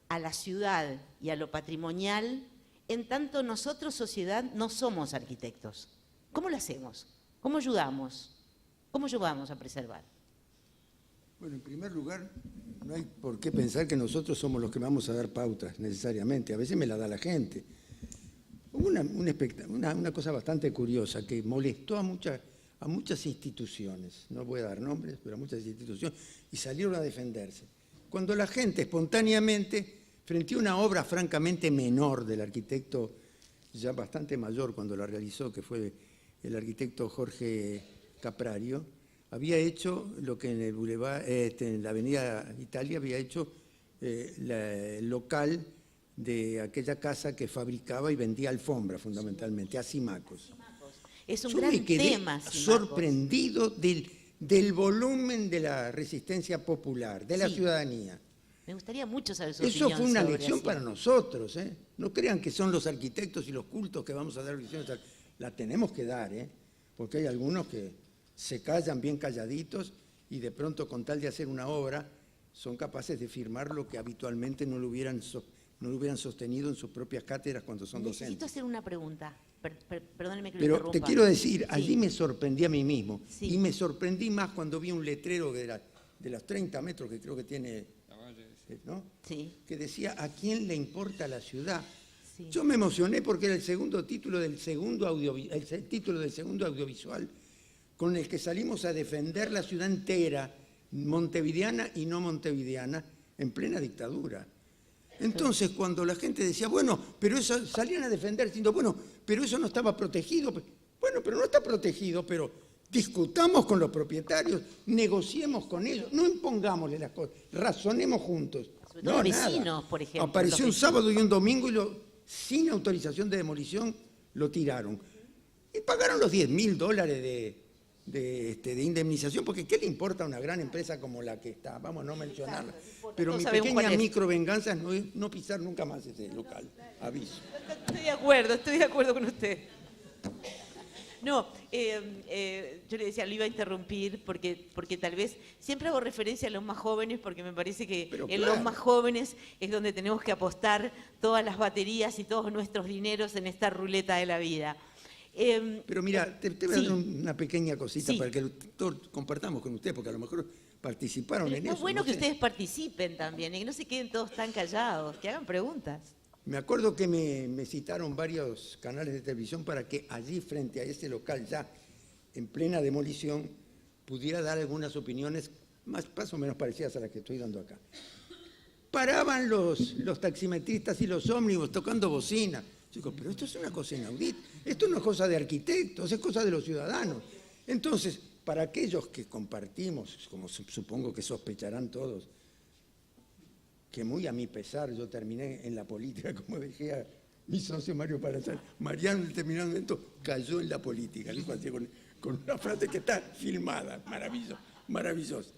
a la ciudad y a lo patrimonial, en tanto nosotros, sociedad, no somos arquitectos? ¿Cómo lo hacemos? ¿Cómo ayudamos? ¿Cómo ayudamos a preservar? Bueno, en primer lugar, no hay por qué pensar que nosotros somos los que vamos a dar pautas necesariamente. A veces me la da la gente. Hubo una cosa bastante curiosa que molestó a muchas instituciones, no voy a dar nombres, pero a muchas instituciones, y salieron a defenderse. Cuando la gente espontáneamente frente a una obra francamente menor del arquitecto, ya bastante mayor cuando la realizó, que fue el arquitecto Jorge Caprario, había hecho lo que en el Boulevard, en la Avenida Italia había hecho el local de aquella casa que fabricaba y vendía alfombra, fundamentalmente, Asimacos. Es un Yo gran me quedé tema, Asimacos. sorprendido del volumen de la resistencia popular, de la Sí. ciudadanía. Me gustaría mucho saber su Eso opinión fue una sobre lección Asimacos. para nosotros, ¿eh? No crean que son los arquitectos y los cultos que vamos a dar lecciones. La tenemos que dar, ¿eh? Porque hay algunos que se callan bien calladitos y de pronto con tal de hacer una obra son capaces de firmar lo que habitualmente no lo hubieran sostenido en sus propias cátedras cuando son Necesito docentes. hacer una pregunta. Perdóneme que lo Pero interrumpa. te quiero decir, allí Sí. me sorprendí a mí mismo. Sí. Y me sorprendí más cuando vi un letrero de los 30 metros que creo que tiene, ¿no? Sí, Que decía, ¿a quién le importa la ciudad? sí. Yo me emocioné porque era el título del segundo audiovisual con el que salimos a defender la ciudad entera, montevideana y no montevideana, en plena dictadura. Entonces, cuando la gente decía, bueno, pero eso, salían a defender diciendo, bueno, pero eso no estaba protegido. Bueno, pero no está protegido, pero discutamos con los propietarios, negociemos con ellos, no impongámosle las cosas, razonemos juntos. Sobre todo No, los nada. vecinos, por ejemplo, Apareció los un vecinos. sábado y un domingo y sin autorización de demolición lo tiraron. Y pagaron los $10.000 de indemnización, porque ¿qué le importa a una gran empresa como la que está? Vamos a no mencionarla. Pero Todos mi sabemos pequeña cuál es. microvenganza es no pisar nunca más ese local. Aviso. Estoy de acuerdo con usted. No, yo le decía, lo iba a interrumpir porque tal vez siempre hago referencia a los más jóvenes porque me parece que Pero en claro. los más jóvenes es donde tenemos que apostar todas las baterías y todos nuestros dineros en esta ruleta de la vida. Pero mira, te voy a sí. dar una pequeña cosita Sí. para que todos compartamos con usted, porque a lo mejor participaron Pero en está eso. bueno no que sé. ustedes participen también y que no se queden todos tan callados, que hagan preguntas. Me acuerdo que me citaron varios canales de televisión para que allí, frente a ese local ya en plena demolición, pudiera dar algunas opiniones más o menos parecidas a las que estoy dando acá. Paraban los taximetristas y los ómnibus tocando bocina. Yo digo, pero esto es una cosa inaudita, esto no es cosa de arquitectos, es cosa de los ciudadanos. Entonces, para aquellos que compartimos, como supongo que sospecharán todos, que muy a mi pesar yo terminé en la política, como decía mi socio Mario Palazar. Mariano en determinado momento cayó en la política, dijo así con una frase que está filmada, maravillosa.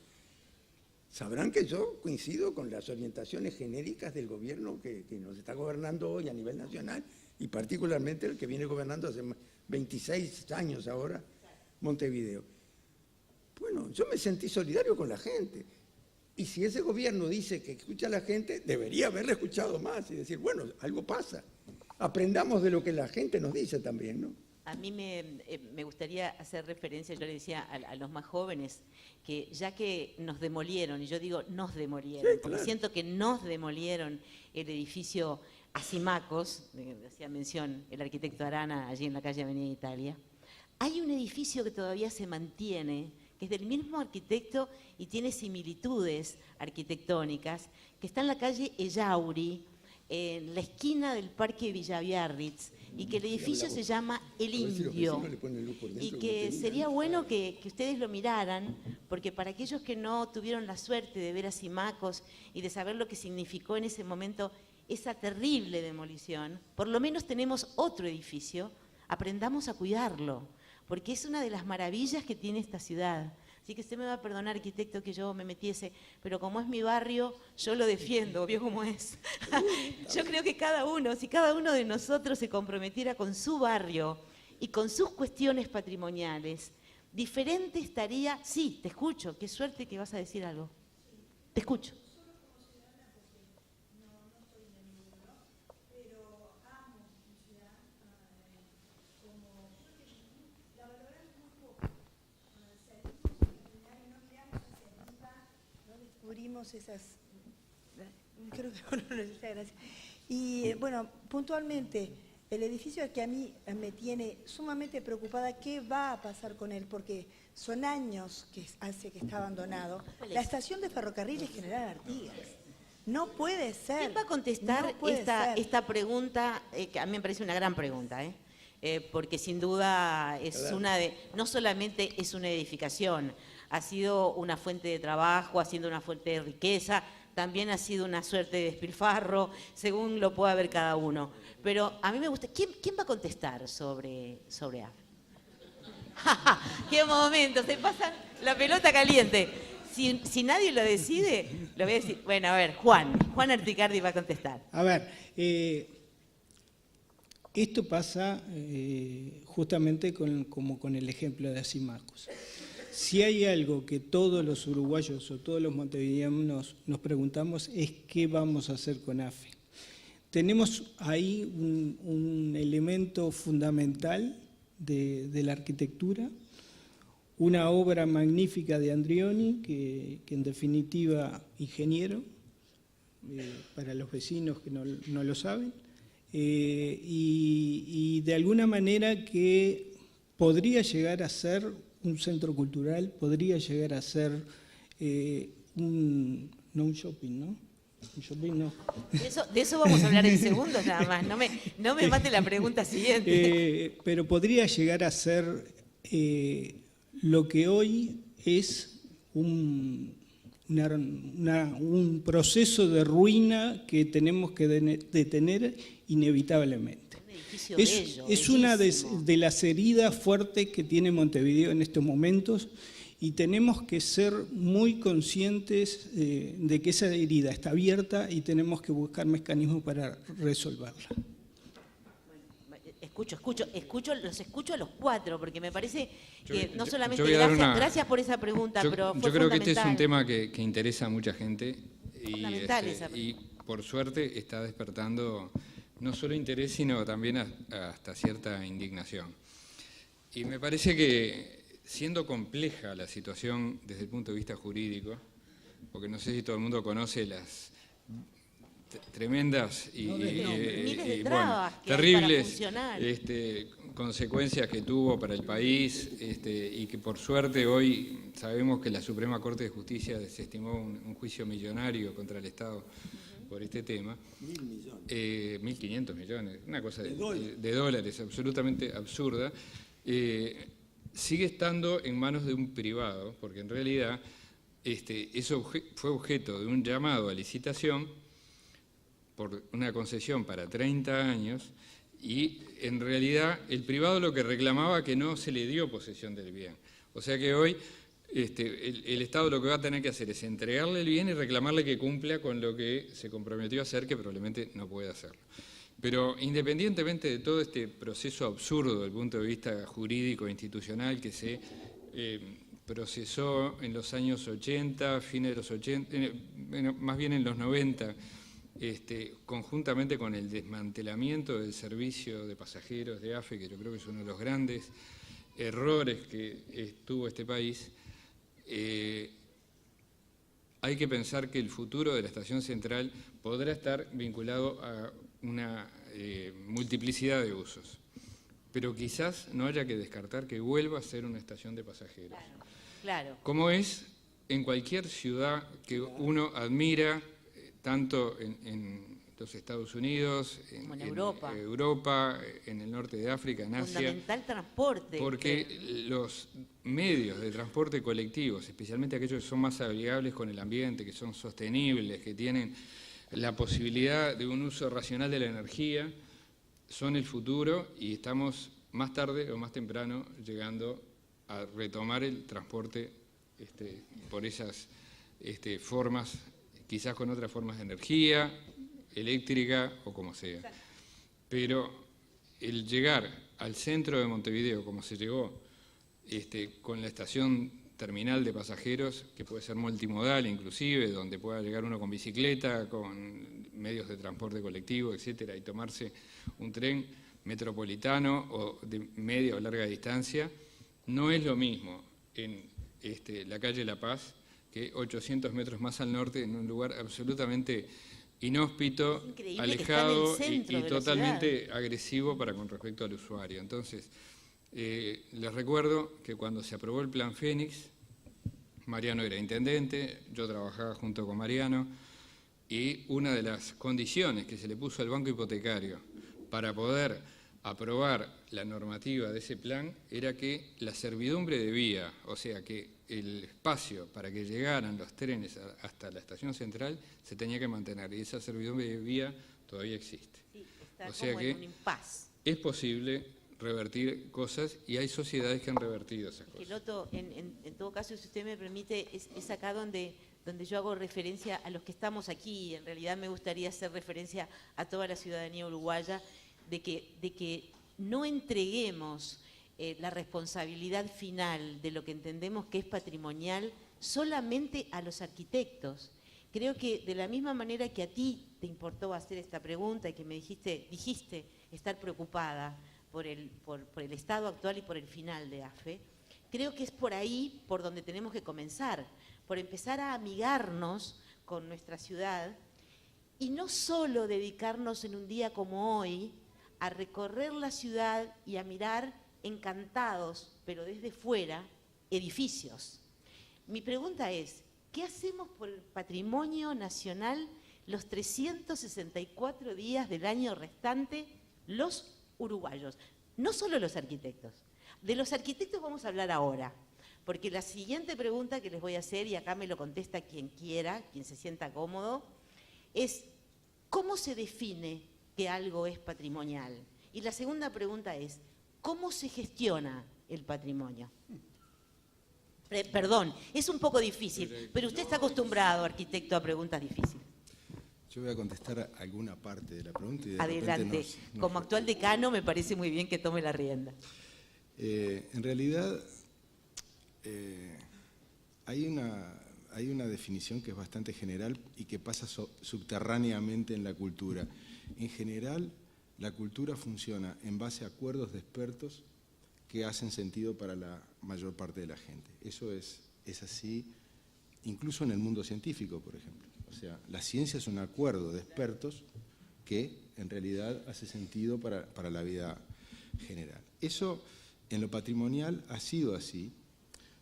Sabrán que yo coincido con las orientaciones genéricas del gobierno que nos está gobernando hoy a nivel nacional y particularmente el que viene gobernando hace 26 años ahora, Montevideo. Bueno, yo me sentí solidario con la gente. Y si ese gobierno dice que escucha a la gente, debería haberle escuchado más y decir, bueno, algo pasa. Aprendamos de lo que la gente nos dice también, ¿no? A mí me gustaría hacer referencia, yo le decía a los más jóvenes, que ya que nos demolieron, y yo digo nos demolieron, Sí, porque claro. siento que nos demolieron el edificio Asimacos, hacía mención el arquitecto Arana, allí en la calle Avenida Italia, hay un edificio que todavía se mantiene, que es del mismo arquitecto y tiene similitudes arquitectónicas, que está en la calle Ellauri, en la esquina del Parque Villaviarritz, y que el edificio se llama El A ver si los Indio, vecinos le ponen luz por dentro, y como que tenían. sería bueno que ustedes lo miraran, porque para aquellos que no tuvieron la suerte de ver a Asimacos y de saber lo que significó en ese momento esa terrible demolición, por lo menos tenemos otro edificio, aprendamos a cuidarlo, porque es una de las maravillas que tiene esta ciudad. Así que usted me va a perdonar, arquitecto, que yo me metiese, pero como es mi barrio, yo lo defiendo, ¿vio cómo es? Yo creo que si cada uno de nosotros se comprometiera con su barrio y con sus cuestiones patrimoniales, diferente estaría... Sí, te escucho, qué suerte que vas a decir algo. Te escucho. Descubrimos esas... Creo que bueno, muchas gracias. Y bueno, puntualmente, el edificio que a mí me tiene sumamente preocupada, ¿qué va a pasar con él? Porque son años que hace que está abandonado. La estación de ferrocarriles General Artigas. No puede ser. ¿Quién va a contestar No puede ser. esta pregunta, que a mí me parece una gran pregunta, porque sin duda es no solamente es una edificación, ha sido una fuente de trabajo, ha sido una fuente de riqueza, también ha sido una suerte de despilfarro, según lo pueda ver cada uno. Pero a mí me gusta, ¿quién va a contestar sobre AFE? ¡Qué momento! Se pasan la pelota caliente. Si nadie lo decide, lo voy a decir. Bueno, a ver, Juan Articardi va a contestar. A ver, esto pasa justamente como con el ejemplo de Asimacus. Si hay algo que todos los uruguayos o todos los montevideanos nos preguntamos es qué vamos a hacer con AFE. Tenemos ahí un elemento fundamental de la arquitectura, una obra magnífica de Andrioni, que en definitiva ingeniero, para los vecinos que no lo saben, y de alguna manera que podría llegar a ser un centro cultural, podría llegar a ser no un shopping, ¿no? Un shopping no. De eso vamos a hablar en segundos nada más, no me mate la pregunta siguiente. Pero podría llegar a ser lo que hoy es un proceso de ruina que tenemos que detener inevitablemente. Es una de las heridas fuertes que tiene Montevideo en estos momentos y tenemos que ser muy conscientes de que esa herida está abierta y tenemos que buscar mecanismos para resolverla. Los escucho a los cuatro, porque me parece que no solamente gracias por esa pregunta, pero fue yo creo que este es un fundamental. tema que interesa a mucha gente y por suerte está despertando no solo interés, sino también hasta cierta indignación. Y me parece que, siendo compleja la situación desde el punto de vista jurídico, porque no sé si todo el mundo conoce las tremendas y terribles consecuencias que tuvo para el país, y que por suerte hoy sabemos que la Suprema Corte de Justicia desestimó un juicio millonario contra el Estado por este tema. 1.500 millones, una cosa de dólares absolutamente absurda. Sigue estando en manos de un privado, porque en realidad eso fue objeto de un llamado a licitación por una concesión para 30 años, y en realidad el privado lo que reclamaba que no se le dio posesión del bien. O sea que hoy el Estado lo que va a tener que hacer es entregarle el bien y reclamarle que cumpla con lo que se comprometió a hacer, que probablemente no puede hacerlo. Pero independientemente de todo este proceso absurdo desde el punto de vista jurídico e institucional que se procesó en los años 80, fines de los 80, más bien en los 90, conjuntamente con el desmantelamiento del servicio de pasajeros de AFE, que yo creo que es uno de los grandes errores que tuvo este país, hay que pensar que el futuro de la estación central podrá estar vinculado a una multiplicidad de usos, pero quizás no haya que descartar que vuelva a ser una estación de pasajeros. Claro. Como es en cualquier ciudad que uno admira, tanto en los Estados Unidos, en Europa, en el norte de África, en Asia. Fundamental transporte. Porque los medios de transporte colectivos, especialmente aquellos que son más amigables con el ambiente, que son sostenibles, que tienen la posibilidad de un uso racional de la energía, son el futuro, y estamos más tarde o más temprano llegando a retomar el transporte por esas formas, quizás con otras formas de energía, eléctrica o como sea. Pero el llegar al centro de Montevideo, como se llegó, con la estación terminal de pasajeros, que puede ser multimodal inclusive, donde pueda llegar uno con bicicleta, con medios de transporte colectivo, etcétera, y tomarse un tren metropolitano o de media o larga distancia, no es lo mismo en la calle La Paz que 800 metros más al norte, en un lugar absolutamente inhóspito, alejado y totalmente agresivo para con respecto al usuario. Entonces, les recuerdo que cuando se aprobó el Plan Fénix, Mariano era intendente, yo trabajaba junto con Mariano, Y una de las condiciones que se le puso al Banco Hipotecario para poder aprobar la normativa de ese plan era que la servidumbre de vía, o sea que el espacio para que llegaran los trenes hasta la estación central se tenía que mantener, y esa servidumbre de vía todavía existe. Sí, está O sea como que en un impasse. es posible revertir cosas y hay sociedades que han revertido esas cosas. Loto, en todo caso, si usted me permite, es acá donde yo hago referencia a los que estamos aquí, y en realidad me gustaría hacer referencia a toda la ciudadanía uruguaya, de que no entreguemos la responsabilidad final de lo que entendemos que es patrimonial solamente a los arquitectos. Creo que de la misma manera que a ti te importó hacer esta pregunta y que me dijiste estar preocupada por el estado actual y por el final de AFE, creo que es por ahí por donde tenemos que comenzar, por empezar a amigarnos con nuestra ciudad y no solo dedicarnos en un día como hoy a recorrer la ciudad y a mirar encantados, pero desde fuera, edificios. Mi pregunta es, ¿qué hacemos por el patrimonio nacional los 364 días del año restante los uruguayos? No solo los arquitectos. De los arquitectos vamos a hablar ahora, porque la siguiente pregunta que les voy a hacer, y acá me lo contesta quien quiera, quien se sienta cómodo, es ¿cómo se define que algo es patrimonial? Y la segunda pregunta es, ¿cómo se gestiona el patrimonio? Perdón, es un poco difícil, pero usted está acostumbrado, arquitecto, a preguntas difíciles. Yo voy a contestar alguna parte de la pregunta. Y Adelante. Como actual decano me parece muy bien que tome la rienda. En realidad, hay una definición que es bastante general y que pasa subterráneamente en la cultura. En general, la cultura funciona en base a acuerdos de expertos que hacen sentido para la mayor parte de la gente. Eso es así, incluso en el mundo científico, por ejemplo. O sea, la ciencia es un acuerdo de expertos que en realidad hace sentido para la vida general. Eso en lo patrimonial ha sido así,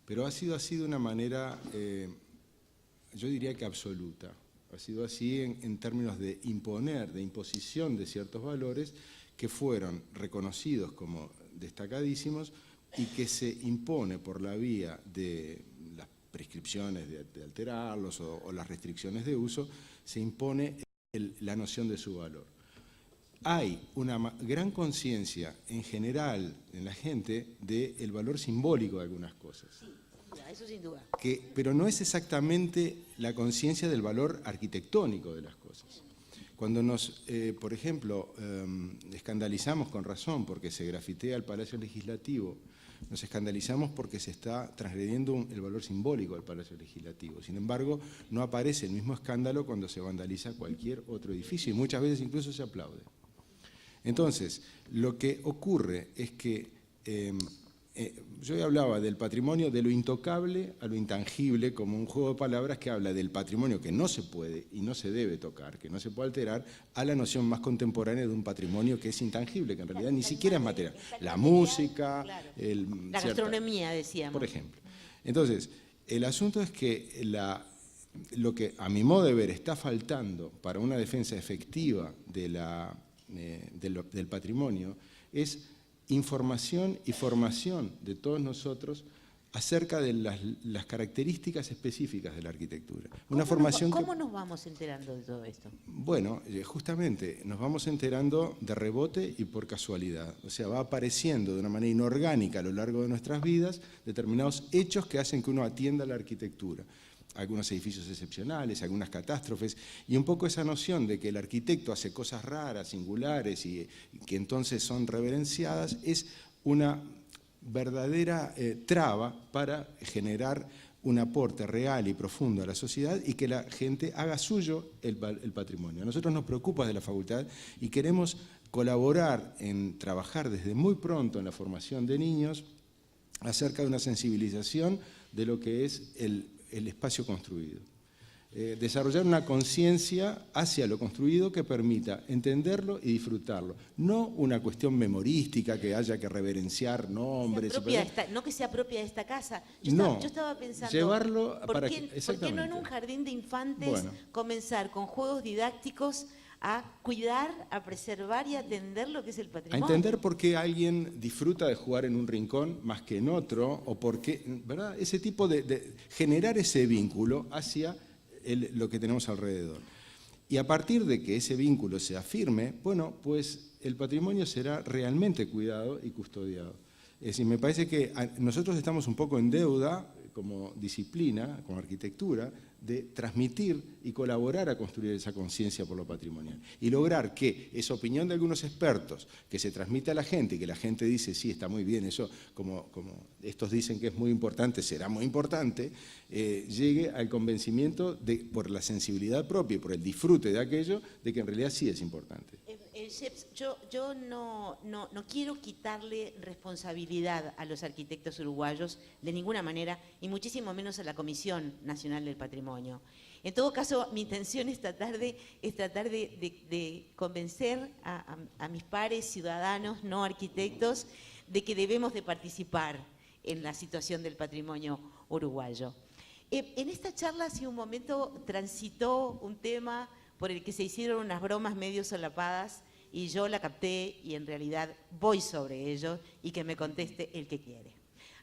pero ha sido así de una manera, yo diría que absoluta. Ha sido así en términos de imposición de ciertos valores que fueron reconocidos como destacadísimos y que se impone por la vía de las prescripciones de alterarlos o las restricciones de uso, se impone la noción de su valor. Hay una gran conciencia en general en la gente del valor simbólico de algunas cosas. Sí, eso sin duda. Pero no es exactamente la conciencia del valor arquitectónico de las cosas. Cuando nos, por ejemplo, escandalizamos con razón porque se grafitea el Palacio Legislativo, nos escandalizamos porque se está transgrediendo el valor simbólico del Palacio Legislativo. Sin embargo, no aparece el mismo escándalo cuando se vandaliza cualquier otro edificio y muchas veces incluso se aplaude. Entonces, lo que ocurre es que yo hablaba del patrimonio, de lo intocable a lo intangible, como un juego de palabras que habla del patrimonio que no se puede y no se debe tocar, que no se puede alterar, a la noción más contemporánea de un patrimonio que es intangible, que en realidad ni siquiera es material. La música, claro. La gastronomía, decíamos. Por ejemplo. Entonces, el asunto es que lo que a mi modo de ver está faltando para una defensa efectiva del patrimonio es información y formación de todos nosotros acerca de las características específicas de la arquitectura. ¿Cómo nos vamos enterando de todo esto? Bueno, justamente nos vamos enterando de rebote y por casualidad. O sea, va apareciendo de una manera inorgánica a lo largo de nuestras vidas determinados hechos que hacen que uno atienda a la arquitectura. Algunos edificios excepcionales, algunas catástrofes, y un poco esa noción de que el arquitecto hace cosas raras, singulares, y que entonces son reverenciadas, es una verdadera traba para generar un aporte real y profundo a la sociedad y que la gente haga suyo el patrimonio. A nosotros nos preocupa de la facultad y queremos colaborar en trabajar desde muy pronto en la formación de niños acerca de una sensibilización de lo que es el espacio construido. desarrollar una conciencia hacia lo construido que permita entenderlo y disfrutarlo. No una cuestión memorística que haya que reverenciar nombres. No que sea propia de esta casa. No, yo estaba pensando, llevarlo ¿por para qué, que, ¿por qué no en un jardín de infantes comenzar con juegos didácticos a cuidar, a preservar y a atender lo que es el A patrimonio? entender por qué alguien disfruta de jugar en un rincón más que en otro, o por qué, ¿verdad? Ese tipo de generar ese vínculo hacia lo que tenemos alrededor. Y a partir de que ese vínculo se afirme, bueno, pues el patrimonio será realmente cuidado y custodiado. Es decir, me parece que nosotros estamos un poco en deuda, como disciplina, como arquitectura, de transmitir y colaborar a construir esa conciencia por lo patrimonial. Y lograr que esa opinión de algunos expertos, que se transmite a la gente y que la gente dice, sí, está muy bien, eso, como estos dicen que es muy importante, será muy importante, llegue al convencimiento, por la sensibilidad propia y por el disfrute de aquello, de que en realidad sí es importante. Sheps, yo no quiero quitarle responsabilidad a los arquitectos uruguayos de ninguna manera, y muchísimo menos a la Comisión Nacional del Patrimonio. En todo caso, mi intención es tratar de convencer a mis pares ciudadanos, no arquitectos, de que debemos de participar en la situación del patrimonio uruguayo. En esta charla hace un momento transitó un tema por el que se hicieron unas bromas medio solapadas, y yo la capté y en realidad voy sobre ello y que me conteste el que quiere.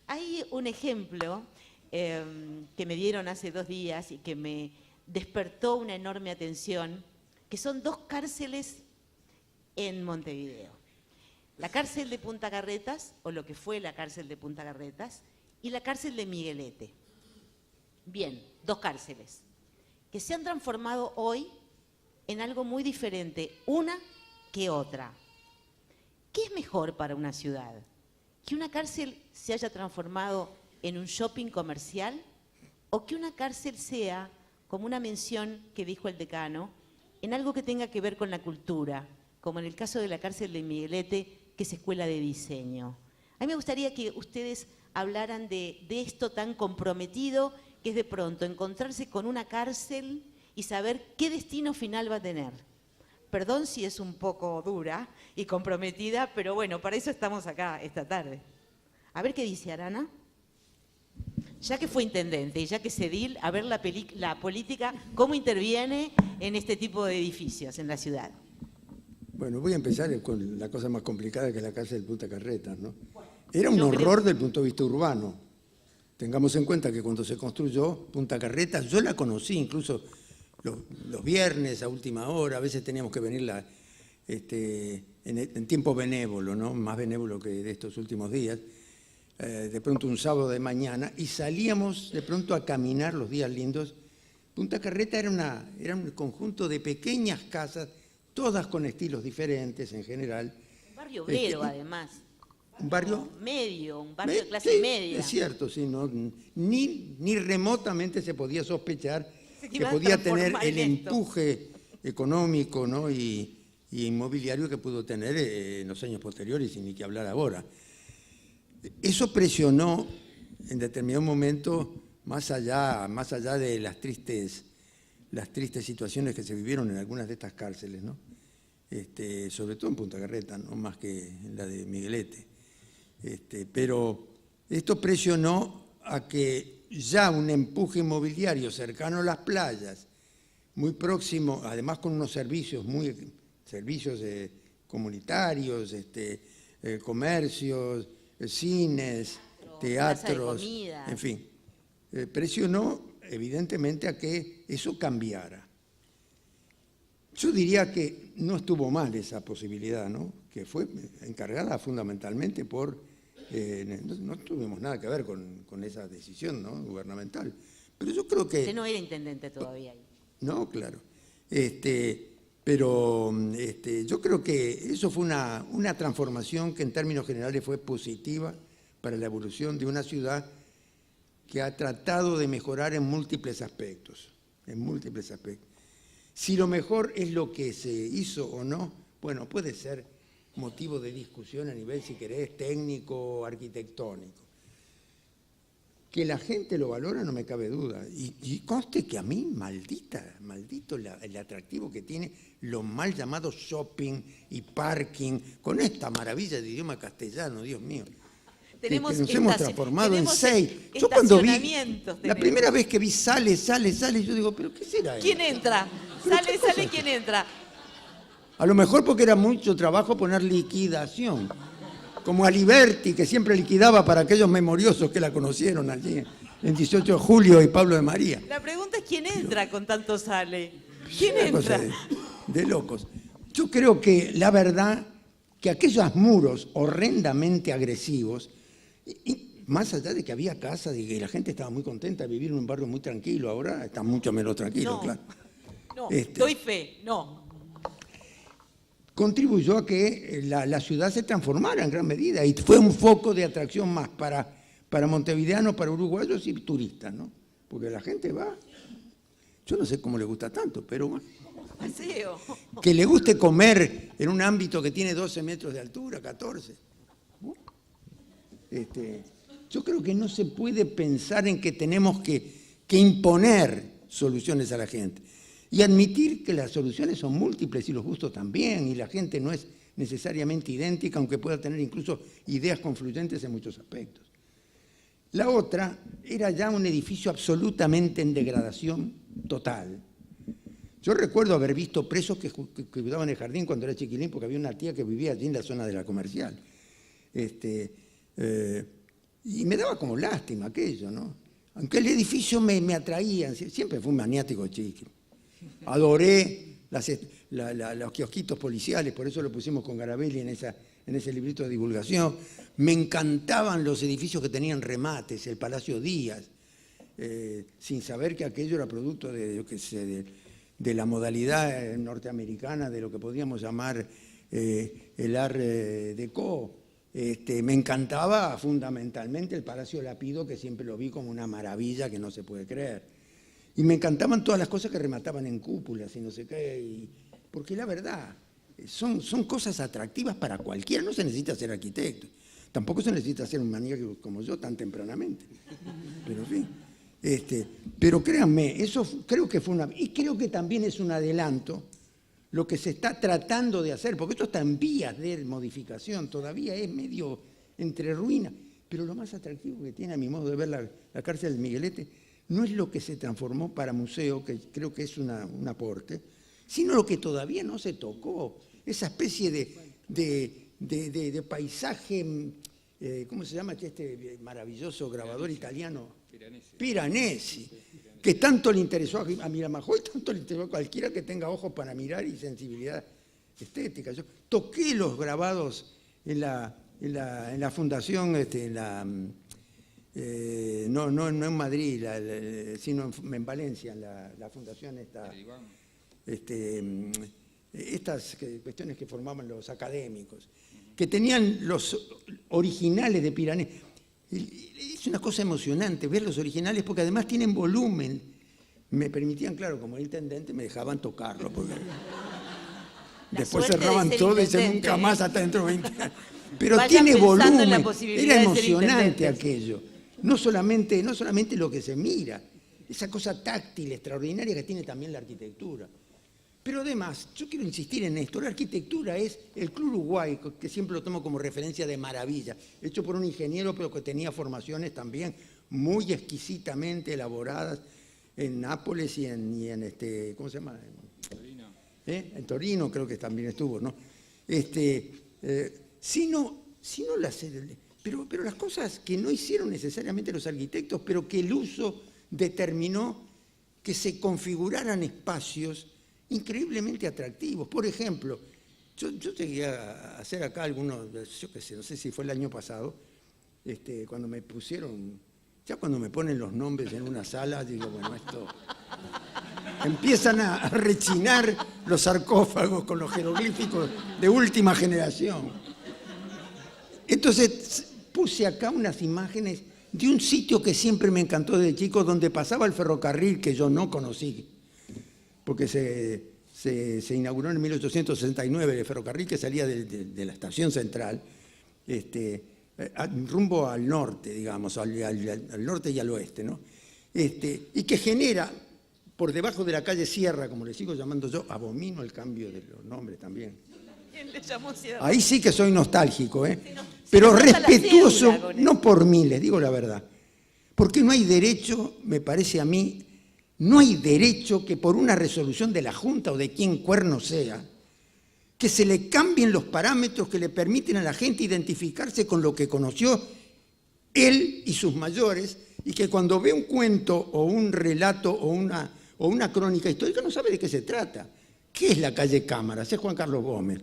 Hay un ejemplo que me dieron hace 2 días y que me despertó una enorme atención, que son 2 cárceles en Montevideo. La cárcel de Punta Carretas, o lo que fue la cárcel de Punta Carretas, y la cárcel de Miguelete. Bien, 2 cárceles que se han transformado hoy en algo muy diferente, una que otra. ¿Qué es mejor para una ciudad? ¿Que una cárcel se haya transformado en un shopping comercial o que una cárcel sea, como una mención que dijo el decano, en algo que tenga que ver con la cultura, como en el caso de la cárcel de Miguelete, que es escuela de diseño? A mí me gustaría que ustedes hablaran de esto tan comprometido, que es de pronto encontrarse con una cárcel y saber qué destino final va a tener. Perdón si es un poco dura y comprometida, pero bueno, para eso estamos acá esta tarde. A ver qué dice Arana. Ya que fue intendente y ya que es edil, a ver la política, cómo interviene en este tipo de edificios en la ciudad. Bueno, voy a empezar con la cosa más complicada, que es la cárcel de Punta Carretas, ¿no? Era un horror del punto de vista urbano. Tengamos en cuenta que cuando se construyó Punta Carretas, yo la conocí incluso los viernes a última hora, a veces teníamos que venir en tiempo benévolo, ¿no? Más benévolo que de estos últimos días, de pronto un sábado de mañana, y salíamos de pronto a caminar los días lindos. Punta Carreta era un conjunto de pequeñas casas, todas con estilos diferentes en general. Un barrio obrero, además. Un barrio medio, un barrio de clase sí, media. Es cierto, sí, ¿no? Ni remotamente se podía sospechar que podía tener el empuje económico, ¿no? y inmobiliario que pudo tener en los años posteriores, y ni que hablar ahora. Eso presionó en determinado momento, más allá de las tristes situaciones que se vivieron en algunas de estas cárceles, ¿no? Sobre todo en Punta Carretas, no más que en la de Miguelete. Pero esto presionó a que ya un empuje inmobiliario cercano a las playas, muy próximo, además con unos servicios comunitarios, comercios, cines, teatros, en fin, presionó evidentemente a que eso cambiara. Yo diría que no estuvo mal esa posibilidad, ¿no? Que fue encargada fundamentalmente por... no tuvimos nada que ver con esa decisión, ¿no? Gubernamental. Pero yo creo que... Usted no era intendente todavía ahí. No, claro. Pero yo creo que eso fue una transformación que en términos generales fue positiva para la evolución de una ciudad que ha tratado de mejorar en múltiples aspectos. Si lo mejor es lo que se hizo o no, bueno, puede ser motivo de discusión a nivel, si querés, técnico o arquitectónico. Que la gente lo valora no me cabe duda. Y conste que a mí, maldito el atractivo que tiene los mal llamados shopping y parking, con esta maravilla de idioma castellano, Dios mío. Tenemos que nos hemos transformado en 6. Yo cuando vi, la primera vez que vi sale, yo digo, ¿pero qué será eso? ¿Quién entra? Sale, ¿quién entra? A lo mejor porque era mucho trabajo poner liquidación. Como Aliberti, que siempre liquidaba para aquellos memoriosos que la conocieron allí, en 18 de julio y Pablo de María. La pregunta es ¿quién entra con tanto sale? ¿Quién Una cosa entra? de locos. Yo creo que la verdad que aquellos muros horrendamente agresivos, y más allá de que había casas y que la gente estaba muy contenta de vivir en un barrio muy tranquilo, ahora está mucho menos tranquilo, No, claro. no, doy fe, no. Contribuyó a que la ciudad se transformara en gran medida y fue un foco de atracción más para montevideanos, para uruguayos y turistas, ¿no? Porque la gente va, yo no sé cómo le gusta tanto, pero bueno. Paseo. Que le guste comer en un ámbito que tiene 12 metros de altura, 14. Yo creo que no se puede pensar en que tenemos que imponer soluciones a la gente. Y admitir que las soluciones son múltiples y los gustos también, y la gente no es necesariamente idéntica, aunque pueda tener incluso ideas confluyentes en muchos aspectos. La otra era ya un edificio absolutamente en degradación total. Yo recuerdo haber visto presos que cuidaban el jardín cuando era chiquilín, porque había una tía que vivía allí en la zona de la Comercial. Y me daba como lástima aquello, ¿no? Aunque el edificio me atraía, siempre fui un maniático chico. Adoré los kiosquitos policiales, por eso lo pusimos con Garabelli en ese librito de divulgación. Me encantaban los edificios que tenían remates, el Palacio Díaz, sin saber que aquello era producto de la modalidad norteamericana de lo que podríamos llamar el Art Deco. Me encantaba fundamentalmente el Palacio Lapido, que siempre lo vi como una maravilla que no se puede creer. Y me encantaban todas las cosas que remataban en cúpulas y no sé qué, porque la verdad, son cosas atractivas para cualquiera, no se necesita ser arquitecto, tampoco se necesita ser un maníaco como yo tan tempranamente, pero en fin. Pero créanme, eso creo que fue y creo que también es un adelanto lo que se está tratando de hacer, porque esto está en vías de modificación, todavía es medio entre ruinas, pero lo más atractivo que tiene a mi modo de ver la cárcel del Miguelete no es lo que se transformó para museo, que creo que es un aporte, sino lo que todavía no se tocó, esa especie de paisaje, ¿cómo se llama este maravilloso grabador italiano? Piranesi, que tanto le interesó a Miramajoy, tanto le interesó a cualquiera que tenga ojos para mirar y sensibilidad estética. Yo toqué los grabados en la fundación, no en Madrid, sino en Valencia, en la fundación estas cuestiones que formaban los académicos, que tenían los originales de Piranesi. Es una cosa emocionante ver los originales porque además tienen volumen. Me permitían, claro, como intendente, me dejaban tocarlo. Porque después cerraban todo y se nunca más hasta dentro de 20 años. Pero tiene volumen. Era emocionante aquello. No solamente lo que se mira, esa cosa táctil extraordinaria que tiene también la arquitectura. Pero además, yo quiero insistir en esto, la arquitectura es el Club Uruguay, que siempre lo tomo como referencia de maravilla, hecho por un ingeniero, pero que tenía formaciones también muy exquisitamente elaboradas en Nápoles y en ¿cómo se llama? Torino. En Torino creo que también estuvo, ¿no? Pero las cosas que no hicieron necesariamente los arquitectos, pero que el uso determinó que se configuraran espacios increíblemente atractivos. Por ejemplo, yo llegué a hacer acá algunos, yo qué sé, no sé si fue el año pasado, cuando me pusieron, ya cuando me ponen los nombres en una sala, digo, bueno, esto... Empiezan a rechinar los sarcófagos con los jeroglíficos de última generación. Entonces puse acá unas imágenes de un sitio que siempre me encantó desde chico, donde pasaba el ferrocarril que yo no conocí, porque se inauguró en 1869 el ferrocarril que salía de la estación central rumbo al norte, digamos, al norte y al oeste, ¿no? Y que genera, por debajo de la calle Sierra, como le sigo llamando yo, abomino el cambio de los nombres también. Le llamó Sierra. Ahí sí que soy nostálgico, ¿eh? Sí, no, pero se nota la respetuoso, cédula con eso. no por mí, les digo la verdad. Porque no hay derecho, me parece a mí, no hay derecho que por una resolución de la Junta o de quien cuerno sea, que se le cambien los parámetros que le permiten a la gente identificarse con lo que conoció él y sus mayores, y que cuando ve un cuento o un relato o una crónica histórica no sabe de qué se trata. ¿Qué es la calle Cámaras? Es Juan Carlos Gómez.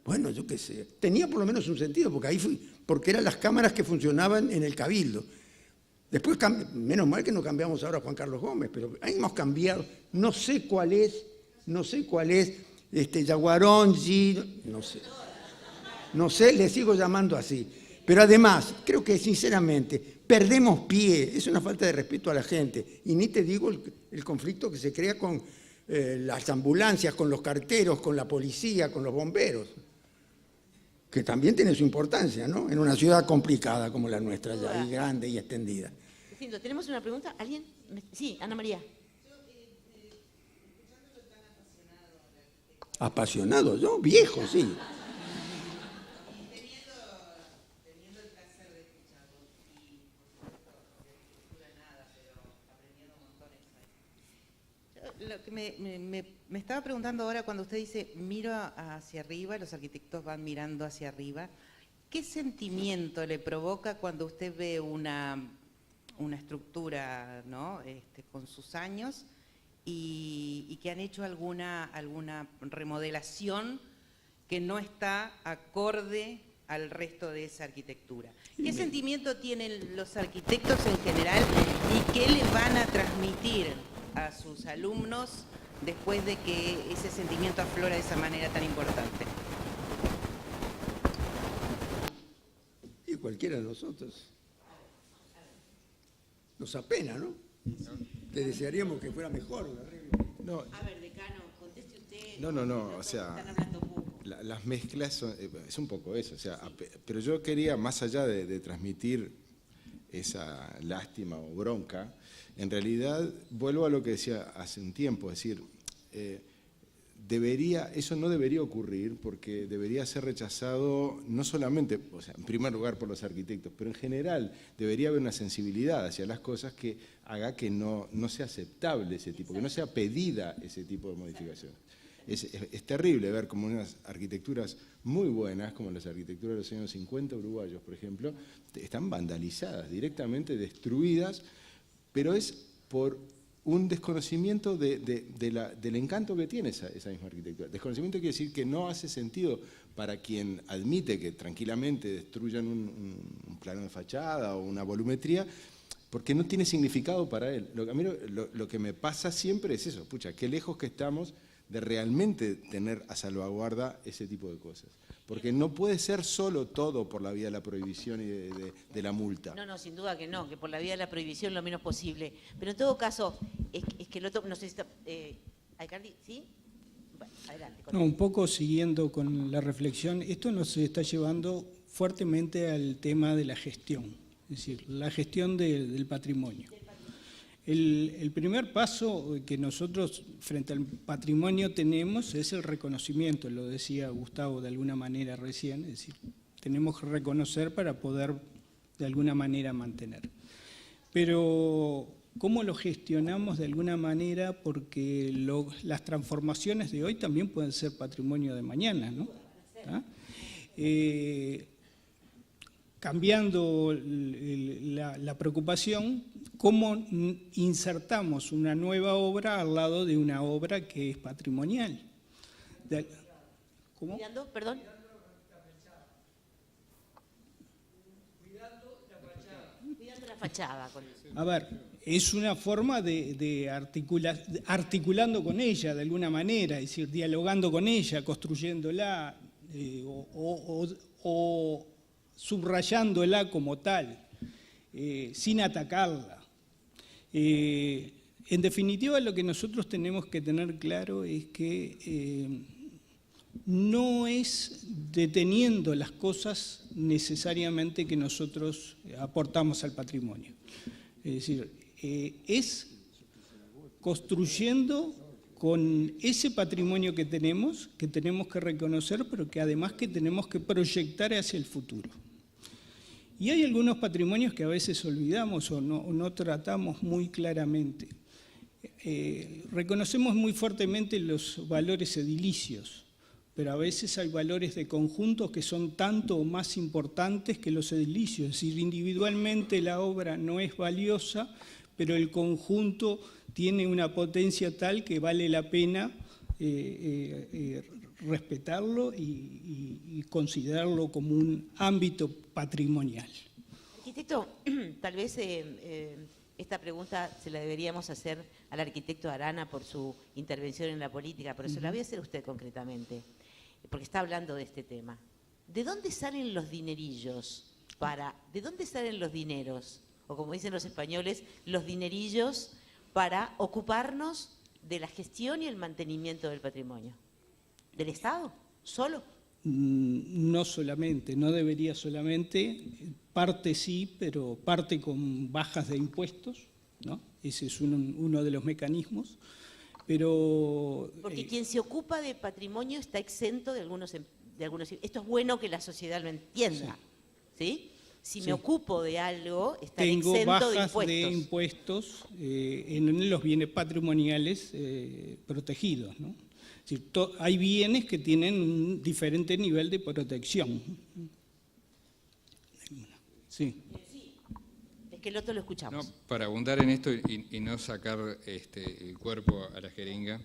Bueno, yo qué sé. Tenía por lo menos un sentido, porque eran las cámaras que funcionaban en el Cabildo. Después, menos mal que no cambiamos ahora a Juan Carlos Gómez, pero hemos cambiado. No sé cuál es, Yaguarongi, no sé, le sigo llamando así. Pero además, creo que sinceramente, perdemos pie, es una falta de respeto a la gente. Y ni te digo el conflicto que se crea con las ambulancias, con los carteros, con la policía, con los bomberos, que también tiene su importancia, ¿no? En una ciudad complicada como la nuestra, ya, y grande y extendida. ¿Tenemos una pregunta? ¿Alguien? Sí, Ana María. Apasionado, yo, viejo, sí. Teniendo el placer de escucharlos y por supuesto, de escritura nada, pero aprendiendo montones. Lo que me estaba preguntando ahora cuando usted dice miro hacia arriba, los arquitectos van mirando hacia arriba, ¿qué sentimiento le provoca cuando usted ve una estructura, ¿no? Con sus años y que han hecho alguna remodelación que no está acorde al resto de esa arquitectura? ¿Qué sentimiento tienen los arquitectos en general y qué le van a transmitir a sus alumnos después de que ese sentimiento aflora de esa manera tan importante? Y cualquiera de nosotros nos apena, ¿no? Le desearíamos que fuera mejor el arreglo. No, A ver, decano, conteste usted. no, o sea, Están hablando poco. las mezclas es un poco eso, o sea, pero yo quería, más allá de transmitir esa lástima o bronca, en realidad vuelvo a lo que decía hace un tiempo, es decir, eso no debería ocurrir porque debería ser rechazado no solamente, o sea, en primer lugar por los arquitectos, pero en general debería haber una sensibilidad hacia las cosas que haga que no sea aceptable ese tipo, que no sea pedida ese tipo de modificaciones. Es terrible ver como unas arquitecturas muy buenas, como las arquitecturas de los años 50 uruguayos, por ejemplo, están vandalizadas, directamente destruidas, pero es por un desconocimiento del encanto que tiene esa misma arquitectura. Desconocimiento quiere decir que no hace sentido para quien admite que tranquilamente destruyan un plano de fachada o una volumetría, porque no tiene significado para él. A mí lo que me pasa siempre es eso, pucha, qué lejos que estamos de realmente tener a salvaguarda ese tipo de cosas. Porque no puede ser solo todo por la vía de la prohibición y de la multa. No, sin duda que no, que por la vía de la prohibición lo menos posible. Pero en todo caso, es que el otro, no sé si está... ¿Alcalde? ¿Sí? Bueno, adelante. No, un poco siguiendo con la reflexión, esto nos está llevando fuertemente al tema de la gestión, es decir, la gestión del patrimonio. El primer paso que nosotros frente al patrimonio tenemos es el reconocimiento, lo decía Gustavo de alguna manera recién, es decir, tenemos que reconocer para poder de alguna manera mantener. Pero ¿cómo lo gestionamos de alguna manera? Porque las transformaciones de hoy también pueden ser patrimonio de mañana, ¿no? Cambiando la preocupación, ¿cómo insertamos una nueva obra al lado de una obra que es patrimonial? ¿Cómo? Perdón. Cuidando la fachada. A ver, es una forma de articulando con ella de alguna manera, es decir, dialogando con ella, construyéndola o subrayándola como tal, sin atacarla. En definitiva, lo que nosotros tenemos que tener claro es que no es deteniendo las cosas necesariamente que nosotros aportamos al patrimonio. Es decir, es construyendo con ese patrimonio que tenemos que reconocer, pero que además que tenemos que proyectar hacia el futuro. Y hay algunos patrimonios que a veces olvidamos o no tratamos muy claramente. Reconocemos muy fuertemente los valores edilicios, pero a veces hay valores de conjuntos que son tanto o más importantes que los edilicios. Es decir, individualmente la obra no es valiosa, pero el conjunto tiene una potencia tal que vale la pena respetarlo y considerarlo como un ámbito patrimonial. Arquitecto, tal vez esta pregunta se la deberíamos hacer al arquitecto Arana por su intervención en la política, pero se la voy a hacer a usted concretamente, porque está hablando de este tema. ¿De dónde salen los dinerillos? ¿De dónde salen los dineros? O como dicen los españoles, los dinerillos para ocuparnos de la gestión y el mantenimiento del patrimonio. ¿Del Estado? ¿Solo? No solamente, no debería solamente, parte sí, pero parte con bajas de impuestos, ¿no? Ese es uno de los mecanismos, pero... Porque quien se ocupa de patrimonio está exento de algunos... Esto es bueno que la sociedad lo entienda, ¿sí? Si me ocupo de algo, está exento de impuestos. Tengo bajas de impuestos en los bienes patrimoniales protegidos, ¿no? Es decir, hay bienes que tienen un diferente nivel de protección. Sí. Es que el otro lo escuchamos. No, para abundar en esto y no sacar el cuerpo a la jeringa,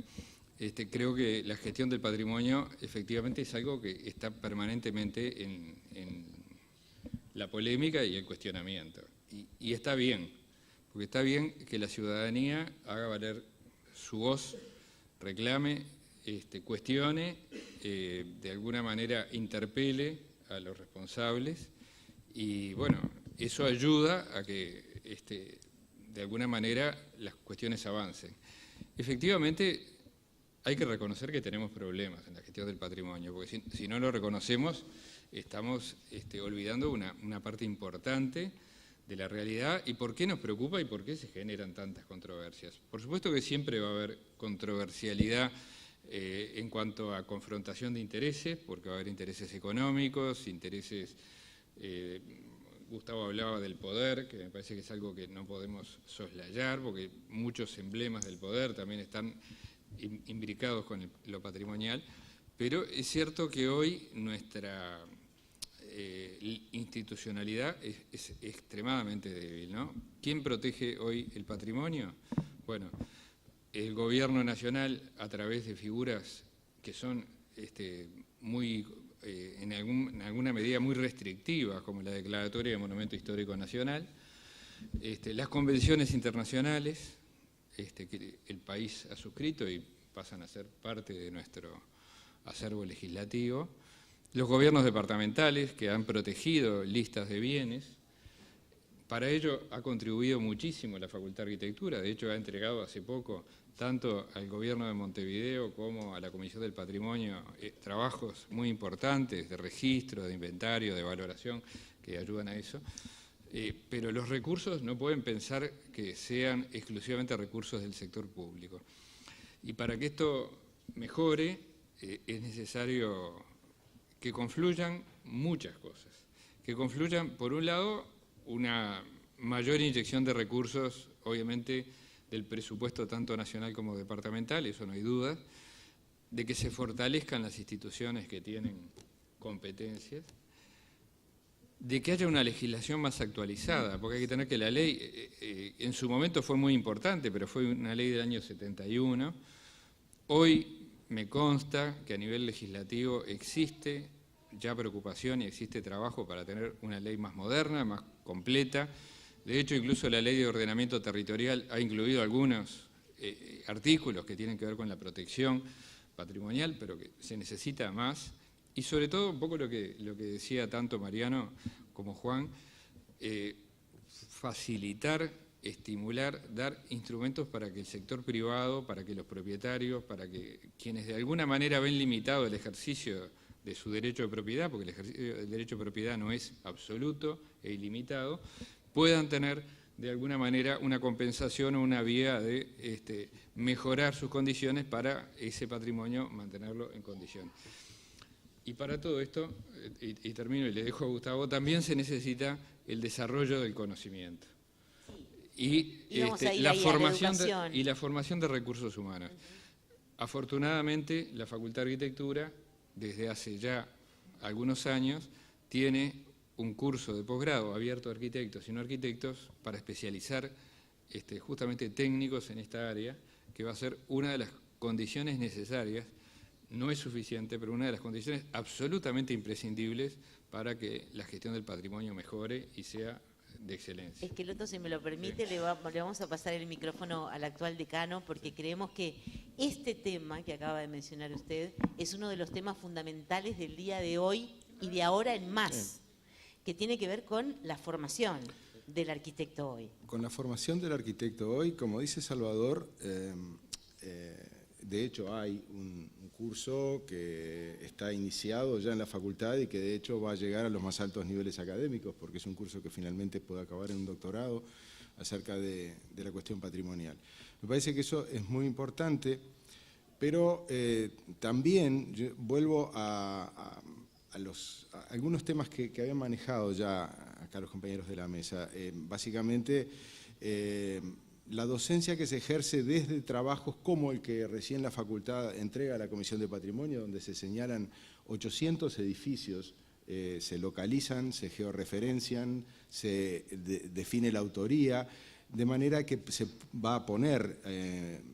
creo que la gestión del patrimonio efectivamente es algo que está permanentemente en la polémica y el cuestionamiento. Y está bien, porque está bien que la ciudadanía haga valer su voz, reclame, cuestione, de alguna manera interpele a los responsables y bueno, eso ayuda a que de alguna manera las cuestiones avancen. Efectivamente, hay que reconocer que tenemos problemas en la gestión del patrimonio, porque si no lo reconocemos, estamos olvidando una parte importante de la realidad y por qué nos preocupa y por qué se generan tantas controversias. Por supuesto que siempre va a haber controversialidad en cuanto a confrontación de intereses, porque va a haber intereses económicos, intereses... Gustavo hablaba del poder, que me parece que es algo que no podemos soslayar, porque muchos emblemas del poder también están imbricados con lo patrimonial, pero es cierto que hoy nuestra institucionalidad es extremadamente débil, ¿no? ¿Quién protege hoy el patrimonio? Bueno, el gobierno nacional a través de figuras que son en alguna medida muy restrictivas, como la Declaratoria de Monumento Histórico Nacional, las convenciones internacionales que el país ha suscrito y pasan a ser parte de nuestro acervo legislativo, los gobiernos departamentales que han protegido listas de bienes. Para ello ha contribuido muchísimo la Facultad de Arquitectura, de hecho ha entregado hace poco tanto al gobierno de Montevideo como a la Comisión del Patrimonio trabajos muy importantes de registro, de inventario, de valoración que ayudan a eso. Pero los recursos no pueden pensar que sean exclusivamente recursos del sector público. Y para que esto mejore es necesario que confluyan muchas cosas. Que confluyan, por un lado, una mayor inyección de recursos, obviamente, del presupuesto tanto nacional como departamental, eso no hay duda, de que se fortalezcan las instituciones que tienen competencias, de que haya una legislación más actualizada, porque hay que tener que la ley, en su momento fue muy importante, pero fue una ley del año 71. Hoy me consta que a nivel legislativo existe ya preocupación y existe trabajo para tener una ley más moderna, más completa. De hecho, incluso la Ley de Ordenamiento Territorial ha incluido algunos artículos que tienen que ver con la protección patrimonial, pero que se necesita más. Y sobre todo, un poco lo que decía tanto Mariano como Juan, facilitar estimular, dar instrumentos para que el sector privado, para que los propietarios, para que quienes de alguna manera ven limitado el ejercicio de su derecho de propiedad, porque el ejercicio del derecho de propiedad no es absoluto e ilimitado, puedan tener de alguna manera una compensación o una vía de mejorar sus condiciones para ese patrimonio mantenerlo en condiciones. Y para todo esto, y termino y le dejo a Gustavo, también se necesita el desarrollo del conocimiento. Y la formación de recursos humanos. Afortunadamente, la Facultad de Arquitectura, desde hace ya algunos años, tiene un curso de posgrado abierto a arquitectos y no arquitectos para especializar justamente técnicos en esta área, que va a ser una de las condiciones necesarias, no es suficiente, pero una de las condiciones absolutamente imprescindibles para que la gestión del patrimonio mejore y sea de excelencia. Es que, Loto, si me lo permite, le vamos a pasar el micrófono al actual decano, porque creemos que este tema que acaba de mencionar usted es uno de los temas fundamentales del día de hoy y de ahora en más, que tiene que ver con la formación del arquitecto hoy. Con la formación del arquitecto hoy, como dice Salvador, de hecho hay un curso que está iniciado ya en la facultad y que de hecho va a llegar a los más altos niveles académicos, porque es un curso que finalmente puede acabar en un doctorado acerca de la cuestión patrimonial. Me parece que eso es muy importante, pero también yo vuelvo a algunos temas que habían manejado ya acá los compañeros de la mesa. Básicamente, la docencia que se ejerce desde trabajos como el que recién la facultad entrega a la Comisión de Patrimonio, donde se señalan 800 edificios, se localizan, se georreferencian, se define la autoría, de manera que se va a poner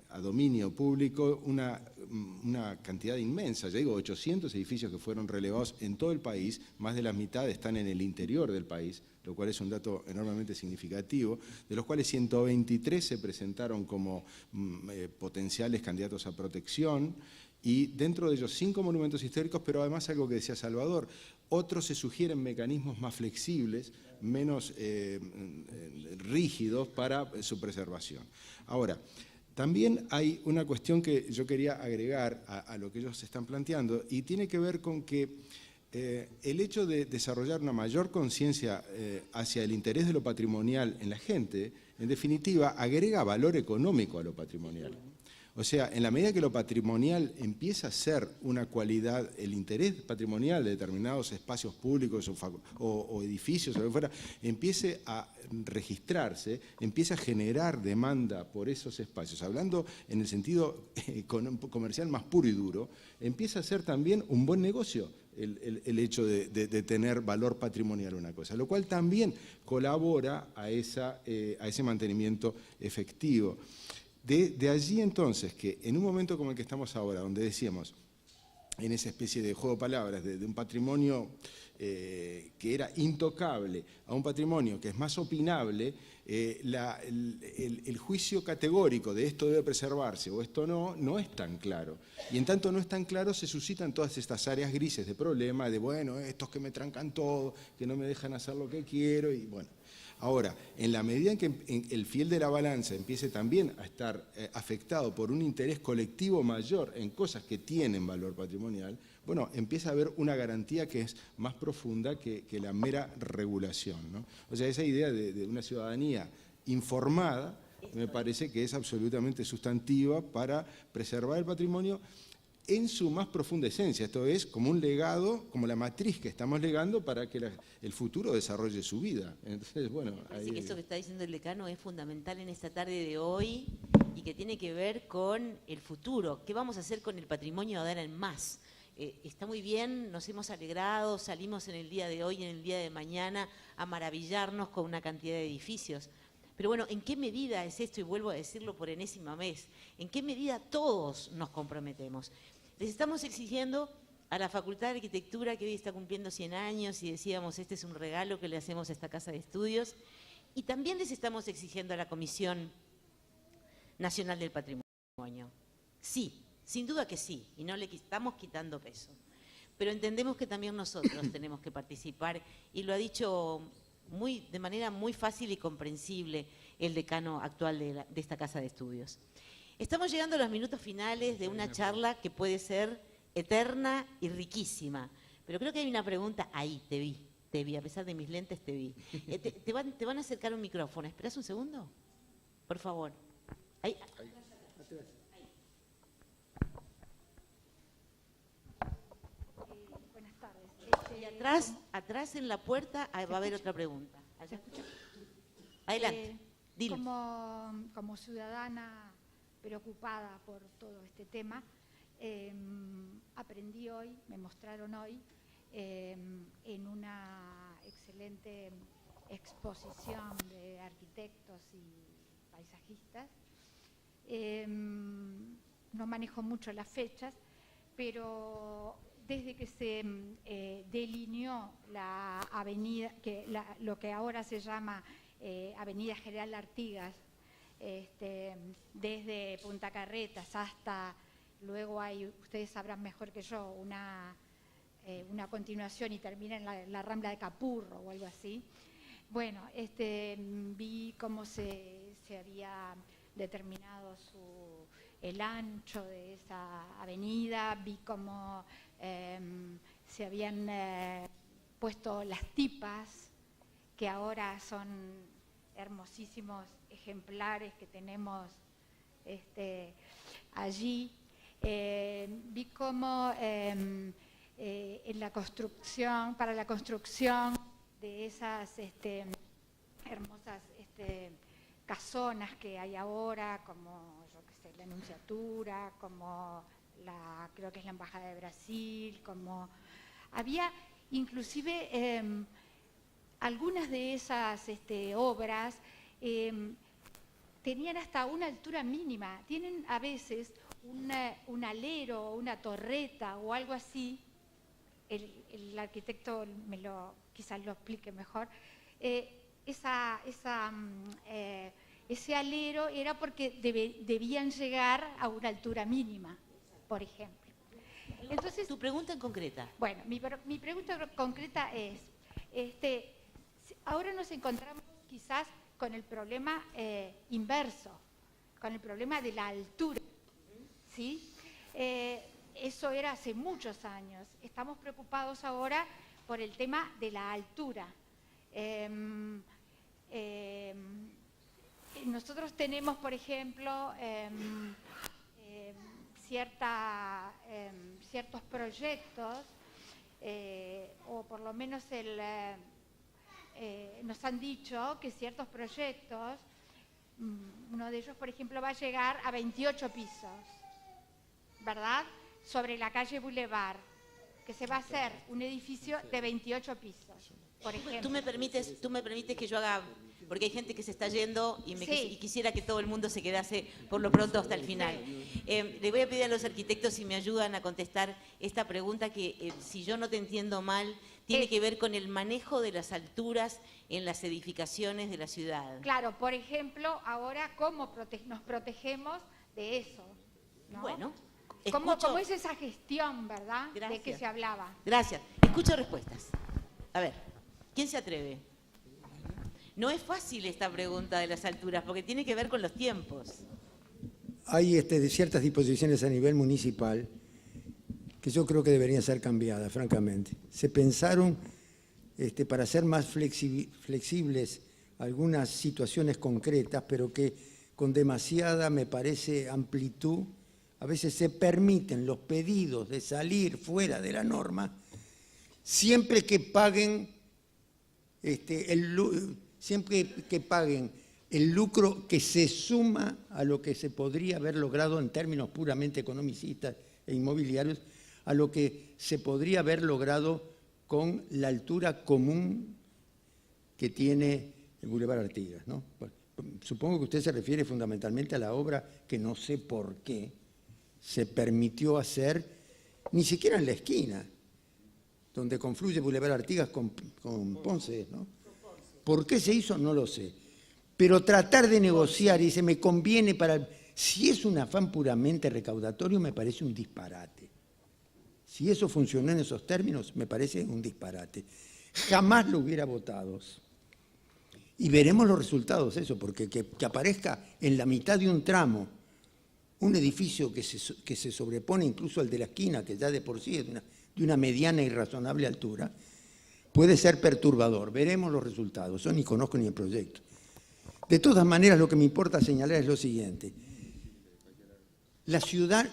a dominio público una cantidad inmensa, ya digo, 800 edificios que fueron relevados en todo el país, más de la mitad están en el interior del país, lo cual es un dato enormemente significativo, de los cuales 123 se presentaron como potenciales candidatos a protección, y dentro de ellos 5 monumentos históricos, pero además algo que decía Salvador, otros se sugieren mecanismos más flexibles, menos rígidos para su preservación. Ahora, también hay una cuestión que yo quería agregar a lo que ellos están planteando, y tiene que ver con que el hecho de desarrollar una mayor conciencia hacia el interés de lo patrimonial en la gente, en definitiva, agrega valor económico a lo patrimonial. O sea, en la medida que lo patrimonial empieza a ser una cualidad, el interés patrimonial de determinados espacios públicos o edificios o lo que fuera, empiece a registrarse, empieza a generar demanda por esos espacios. Hablando en el sentido comercial más puro y duro, empieza a ser también un buen negocio el hecho de tener valor patrimonial una cosa, lo cual también colabora a ese mantenimiento efectivo. De allí entonces que en un momento como el que estamos ahora, donde decíamos, en esa especie de juego de palabras, de un patrimonio que era intocable a un patrimonio que es más opinable, el juicio categórico de esto debe preservarse o esto no es tan claro. Y en tanto no es tan claro, se suscitan todas estas áreas grises de problema, de bueno, estos que me trancan todo, que no me dejan hacer lo que quiero, y bueno. Ahora, en la medida en que el fiel de la balanza empiece también a estar afectado por un interés colectivo mayor en cosas que tienen valor patrimonial, bueno, empieza a haber una garantía que es más profunda que la mera regulación, ¿no? O sea, esa idea de una ciudadanía informada me parece que es absolutamente sustantiva para preservar el patrimonio en su más profunda esencia. Esto es como un legado, como la matriz que estamos legando para que el futuro desarrolle su vida. Entonces, bueno, Así que eso que está diciendo el decano es fundamental en esta tarde de hoy y que tiene que ver con el futuro. ¿Qué vamos a hacer con el patrimonio ahora en más? Está muy bien, nos hemos alegrado, salimos en el día de hoy y en el día de mañana a maravillarnos con una cantidad de edificios. Pero bueno, ¿en qué medida es esto? Y vuelvo a decirlo por enésima vez. ¿En qué medida todos nos comprometemos? Les estamos exigiendo a la Facultad de Arquitectura, que hoy está cumpliendo 100 años, y decíamos, este es un regalo que le hacemos a esta casa de estudios, y también les estamos exigiendo a la Comisión Nacional del Patrimonio. Sí, sin duda que sí, y no le estamos quitando peso. Pero entendemos que también nosotros tenemos que participar, y lo ha dicho de manera muy fácil y comprensible. el decano actual de esta casa de estudios. Estamos llegando a los minutos finales de una charla que puede ser eterna y riquísima, pero creo que hay una pregunta ahí, te vi, a pesar de mis lentes te vi. Te van a acercar un micrófono, ¿esperás un segundo? Por favor. Ahí. Buenas tardes. Y atrás en la puerta va a haber otra pregunta. ¿Allá escucha? Adelante, dilo. Como ciudadana preocupada por todo este tema, aprendí hoy, me mostraron hoy, en una excelente exposición de arquitectos y paisajistas. No manejo mucho las fechas, pero desde que se delineó la avenida, lo que ahora se llama Avenida General Artigas, desde Punta Carretas hasta, luego hay, ustedes sabrán mejor que yo, una continuación y termina en la Rambla de Capurro o algo así. Bueno, vi cómo se había determinado el ancho de esa avenida, vi cómo se habían puesto las tipas, que ahora son hermosísimos ejemplares que tenemos allí. Vi cómo en la construcción, para la construcción de esas hermosas casonas que hay ahora, como yo qué sé, la Nunciatura, como creo que es la Embajada de Brasil, como había inclusive algunas de esas obras tenían hasta una altura mínima, tienen a veces un alero, una torreta o algo así. El arquitecto quizás lo explique mejor. Ese alero era porque debían llegar a una altura mínima, por ejemplo. Entonces, tu pregunta en concreta. Bueno, mi pregunta concreta es, ahora nos encontramos quizás con el problema inverso, con el problema de la altura, ¿sí? Eso era hace muchos años. Estamos preocupados ahora por el tema de la altura. Nosotros tenemos, por ejemplo, ciertos proyectos, o por lo menos nos han dicho que ciertos proyectos, uno de ellos, por ejemplo, va a llegar a 28 pisos, ¿verdad? Sobre la calle Boulevard, que se va a hacer un edificio de 28 pisos, por ejemplo. Tú me permites que yo haga, porque hay gente que se está yendo y quisiera que todo el mundo se quedase por lo pronto hasta el final. Le voy a pedir a los arquitectos si me ayudan a contestar esta pregunta que, si yo no te entiendo mal, tiene que ver con el manejo de las alturas en las edificaciones de la ciudad. Claro, por ejemplo, ahora cómo nos protegemos de eso, ¿no? Bueno, ¿Cómo es esa gestión, verdad? Gracias. De que se hablaba. Gracias. Escucho respuestas. A ver, ¿quién se atreve? No es fácil esta pregunta de las alturas, porque tiene que ver con los tiempos. Hay ciertas disposiciones a nivel municipal que yo creo que deberían ser cambiadas, francamente. Se pensaron para ser más flexibles algunas situaciones concretas, pero que con demasiada, me parece, amplitud, a veces se permiten los pedidos de salir fuera de la norma, siempre que paguen siempre que paguen el lucro que se suma a lo que se podría haber logrado en términos puramente economicistas e inmobiliarios, a lo que se podría haber logrado con la altura común que tiene el Boulevard Artigas, ¿no? Supongo que usted se refiere fundamentalmente a la obra que no sé por qué se permitió hacer, ni siquiera en la esquina, donde confluye Boulevard Artigas con Ponce, ¿no? ¿Por qué se hizo? No lo sé. Pero tratar de negociar y se me conviene para... Si es un afán puramente recaudatorio, me parece un disparate. Si eso funcionó en esos términos, me parece un disparate. Jamás lo hubiera votado. Y veremos los resultados, eso, porque que aparezca en la mitad de un tramo un edificio que se sobrepone incluso al de la esquina, que ya de por sí es de una mediana y razonable altura, puede ser perturbador. Veremos los resultados. Yo ni conozco ni el proyecto. De todas maneras, lo que me importa señalar es lo siguiente. La ciudad,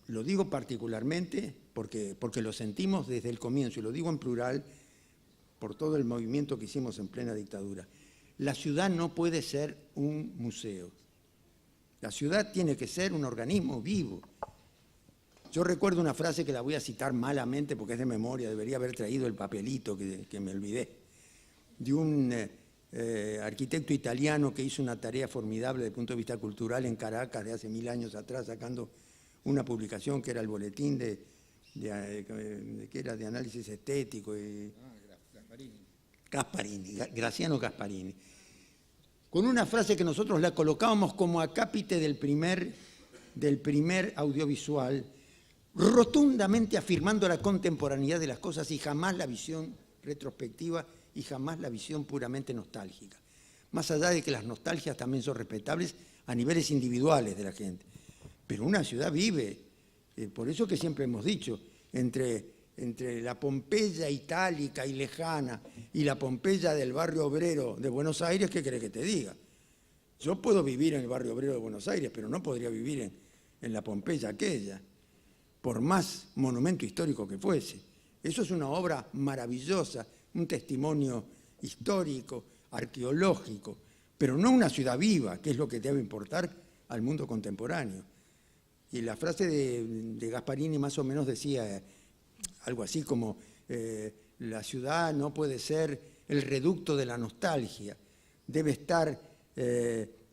lo digo particularmente porque lo sentimos desde el comienzo, y lo digo en plural por todo el movimiento que hicimos en plena dictadura. La ciudad no puede ser un museo. La ciudad tiene que ser un organismo vivo. Yo recuerdo una frase que la voy a citar malamente porque es de memoria, debería haber traído el papelito que me olvidé, de un arquitecto italiano que hizo una tarea formidable desde el punto de vista cultural en Caracas de hace 1000 años atrás, sacando una publicación que era el boletín que era de análisis estético. Graziano Gasparini. Con una frase que nosotros la colocábamos como acápite del primer audiovisual, rotundamente afirmando la contemporaneidad de las cosas y jamás la visión retrospectiva y jamás la visión puramente nostálgica. Más allá de que las nostalgias también son respetables a niveles individuales de la gente. Pero una ciudad vive, por eso que siempre hemos dicho, entre la Pompeya itálica y lejana y la Pompeya del barrio obrero de Buenos Aires, ¿qué querés que te diga? Yo puedo vivir en el barrio obrero de Buenos Aires, pero no podría vivir en la Pompeya aquella, por más monumento histórico que fuese. Eso es una obra maravillosa, un testimonio histórico, arqueológico, pero no una ciudad viva, que es lo que debe importar al mundo contemporáneo. Y la frase de Gasparini más o menos decía algo así como la ciudad no puede ser el reducto de la nostalgia, debe estar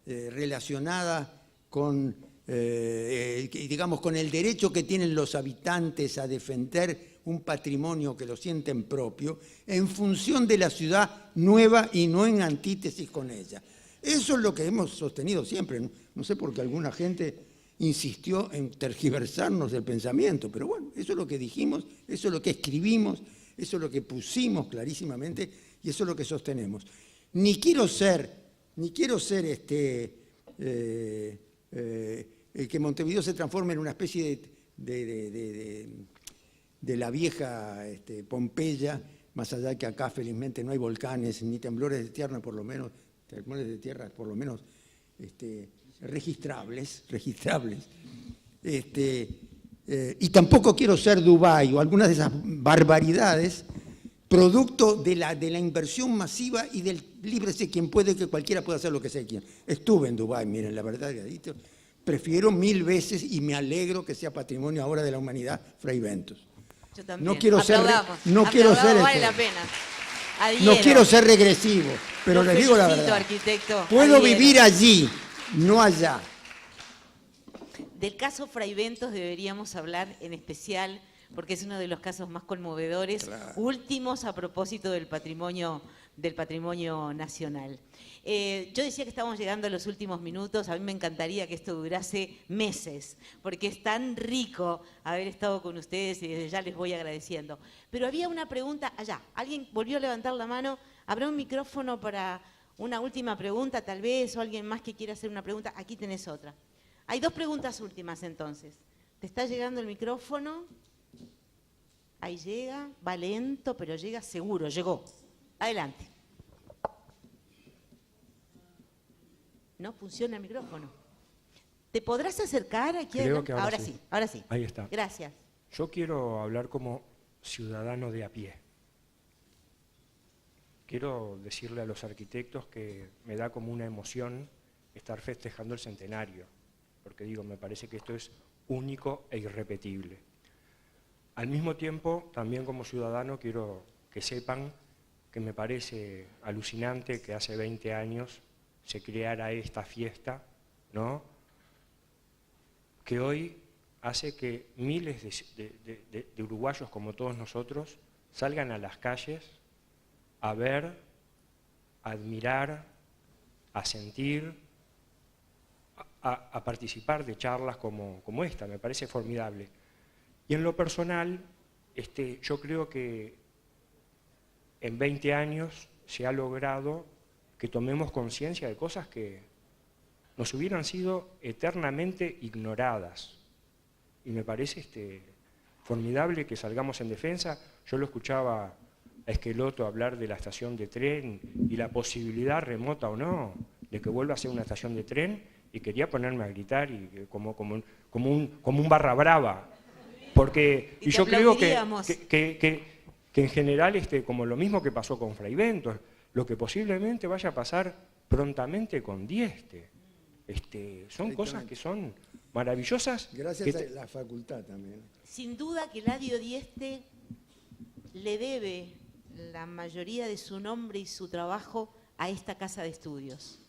relacionada con, digamos, con el derecho que tienen los habitantes a defender un patrimonio que lo sienten propio en función de la ciudad nueva y no en antítesis con ella. Eso es lo que hemos sostenido siempre. No sé por qué alguna gente insistió en tergiversarnos del pensamiento, pero bueno, eso es lo que dijimos, eso es lo que escribimos, eso es lo que pusimos clarísimamente y eso es lo que sostenemos. Ni quiero ser que Montevideo se transforme en una especie de la vieja Pompeya, más allá que acá felizmente no hay volcanes ni temblores de tierra por lo menos registrables. Y tampoco quiero ser Dubái o algunas de esas barbaridades producto de la inversión masiva y del líbrese quien puede, que cualquiera puede hacer lo que sea quien. Estuve en Dubái, miren, la verdad, prefiero 1000 veces y me alegro que sea patrimonio ahora de la humanidad Fray Bentos. Yo también. No quiero ser vale la pena. No quiero ser regresivo, pero les digo la verdad. Arquitecto. Puedo vivir allí, no allá. Del caso Fray Bentos deberíamos hablar en especial, porque es uno de los casos más conmovedores, claro, últimos a propósito del patrimonio nacional. Yo decía que estábamos llegando a los últimos minutos, a mí me encantaría que esto durase meses, porque es tan rico haber estado con ustedes y desde ya les voy agradeciendo. Pero había una pregunta allá, alguien volvió a levantar la mano, ¿habrá un micrófono para una última pregunta tal vez, o alguien más que quiera hacer una pregunta? Aquí tenés otra. Hay 2 preguntas últimas entonces. ¿Te está llegando el micrófono? Ahí llega, va lento, pero llega seguro, llegó. Adelante. No funciona el micrófono. ¿Te podrás acercar aquí? Creo que ahora sí, ahora sí. Ahí está. Gracias. Yo quiero hablar como ciudadano de a pie. Quiero decirle a los arquitectos que me da como una emoción estar festejando el centenario, porque digo, me parece que esto es único e irrepetible. Al mismo tiempo, también como ciudadano, quiero que sepan que me parece alucinante que hace 20 años se creara esta fiesta, ¿no?, que hoy hace que miles de uruguayos como todos nosotros salgan a las calles a ver, a admirar, a sentir, a participar de charlas como esta. Me parece formidable. Y en lo personal, yo creo que en 20 años se ha logrado que que tomemos conciencia de cosas que nos hubieran sido eternamente ignoradas. Y me parece formidable que salgamos en defensa. Yo lo escuchaba a Esqueloto hablar de la estación de tren y la posibilidad remota o no de que vuelva a ser una estación de tren, y quería ponerme a gritar y, como un barra brava. Porque, y yo creo que en general, como lo mismo que pasó con Fraiventos, lo que posiblemente vaya a pasar prontamente con Dieste. Son cosas que son maravillosas. Gracias a la facultad también. Sin duda que Eladio Dieste le debe la mayoría de su nombre y su trabajo a esta casa de estudios,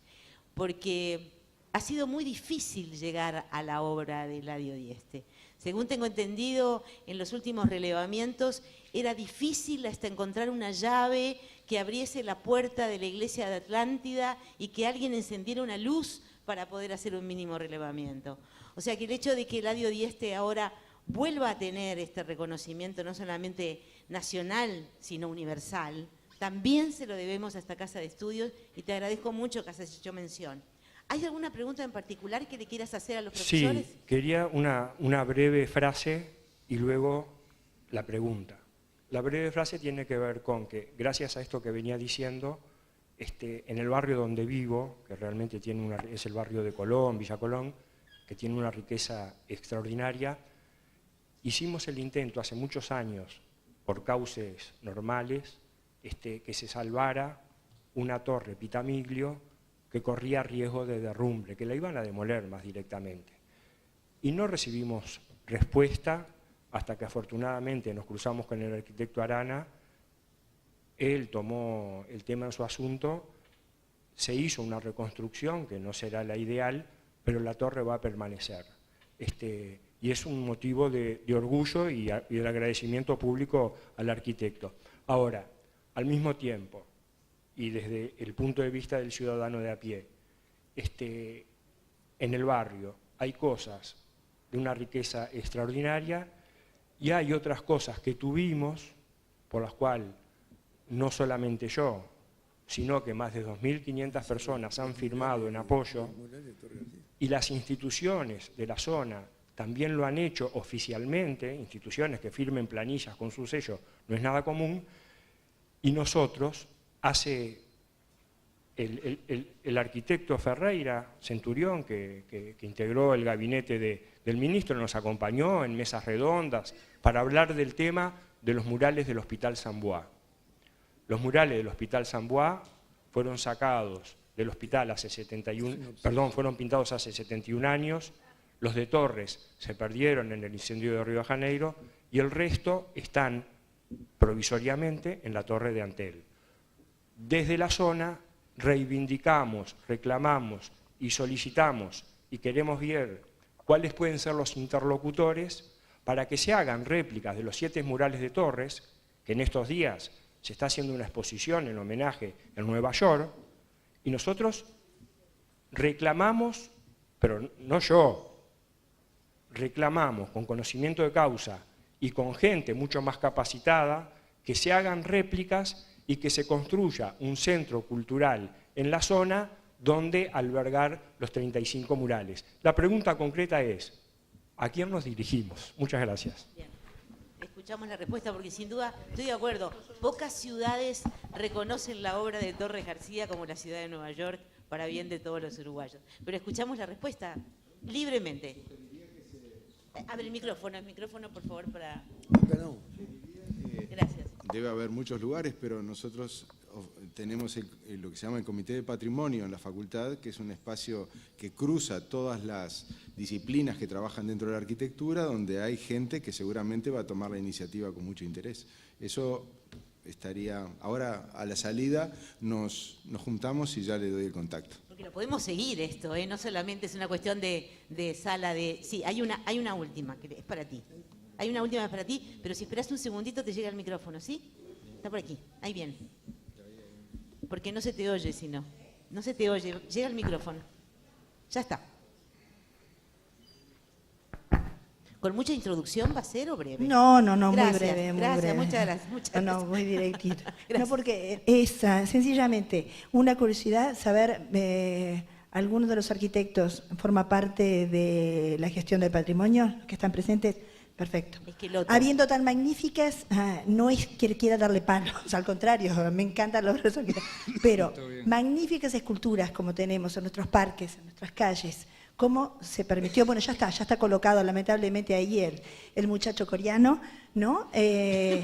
porque ha sido muy difícil llegar a la obra de Eladio Dieste. Según tengo entendido, en los últimos relevamientos era difícil hasta encontrar una llave que abriese la puerta de la iglesia de Atlántida y que alguien encendiera una luz para poder hacer un mínimo relevamiento. O sea que el hecho de que Eladio Dieste ahora vuelva a tener este reconocimiento no solamente nacional, sino universal, también se lo debemos a esta casa de estudios, y te agradezco mucho que hayas hecho mención. ¿Hay alguna pregunta en particular que le quieras hacer a los profesores? Sí, quería una breve frase y luego la pregunta. La breve frase tiene que ver con que, gracias a esto que venía diciendo, en el barrio donde vivo, que realmente es el barrio de Colón, Villa Colón, que tiene una riqueza extraordinaria, hicimos el intento hace muchos años, por cauces normales, que se salvara una torre Pitamiglio que corría riesgo de derrumbe, que la iban a demoler más directamente. Y no recibimos respuesta hasta que afortunadamente nos cruzamos con el arquitecto Arana. Él tomó el tema en su asunto, se hizo una reconstrucción que no será la ideal, pero la torre va a permanecer. Y es un motivo de orgullo y el agradecimiento público al arquitecto. Ahora, al mismo tiempo, y desde el punto de vista del ciudadano de a pie, en el barrio hay cosas de una riqueza extraordinaria y hay otras cosas que tuvimos, por las cuales no solamente yo, sino que más de 2.500 personas han firmado en apoyo, y las instituciones de la zona también lo han hecho oficialmente, instituciones que firmen planillas con su sello, no es nada común, y nosotros, el arquitecto Ferreira Centurión, que integró el gabinete del ministro, nos acompañó en mesas redondas para hablar del tema de los murales del Hospital San Bois. Los murales del Hospital San Bois fueron sacados del hospital fueron pintados hace 71 años, los de Torres se perdieron en el incendio de Río de Janeiro y el resto están provisoriamente en la Torre de Antel. Desde la zona reivindicamos, reclamamos y solicitamos y queremos ver cuáles pueden ser los interlocutores para que se hagan réplicas de los 7 murales de Torres, que en estos días se está haciendo una exposición en homenaje en Nueva York, y nosotros reclamamos, pero no yo, reclamamos con conocimiento de causa y con gente mucho más capacitada, que se hagan réplicas y que se construya un centro cultural en la zona donde albergar los 35 murales. La pregunta concreta es, ¿a quién nos dirigimos? Muchas gracias. Bien. Escuchamos la respuesta porque sin duda estoy de acuerdo. Pocas ciudades reconocen la obra de Torres García como la ciudad de Nueva York, para bien de todos los uruguayos. Pero escuchamos la respuesta libremente. Abre el micrófono por favor para... Perdón. Gracias. Debe haber muchos lugares, pero nosotros tenemos lo que se llama el Comité de Patrimonio en la facultad, que es un espacio que cruza todas las disciplinas que trabajan dentro de la arquitectura, donde hay gente que seguramente va a tomar la iniciativa con mucho interés. Eso estaría... Ahora, a la salida, nos juntamos y ya le doy el contacto. Porque lo podemos seguir esto, no solamente es una cuestión de sala de... Sí, hay una última, que es para ti. Hay una última para ti, pero si esperas un segundito te llega el micrófono, ¿sí? Está por aquí, ahí bien. Porque no se te oye, si no. No se te oye, llega el micrófono. Ya está. ¿Con mucha introducción va a ser o breve? No, muy Gracias, breve, muy gracias, breve. muchas gracias. Muchas gracias. No, muy directito. Gracias. No, porque es sencillamente una curiosidad saber, ¿alguno de los arquitectos forma parte de la gestión del patrimonio que están presentes? Perfecto. Es que el otro- Habiendo tan magníficas, no es que quiera darle palos, al contrario, me encantan los arquitectos, pero Está bien. magníficas esculturas como tenemos en nuestros parques, en nuestras calles. ¿Cómo se permitió? Bueno, ya está colocado lamentablemente ahí el muchacho coreano, ¿no?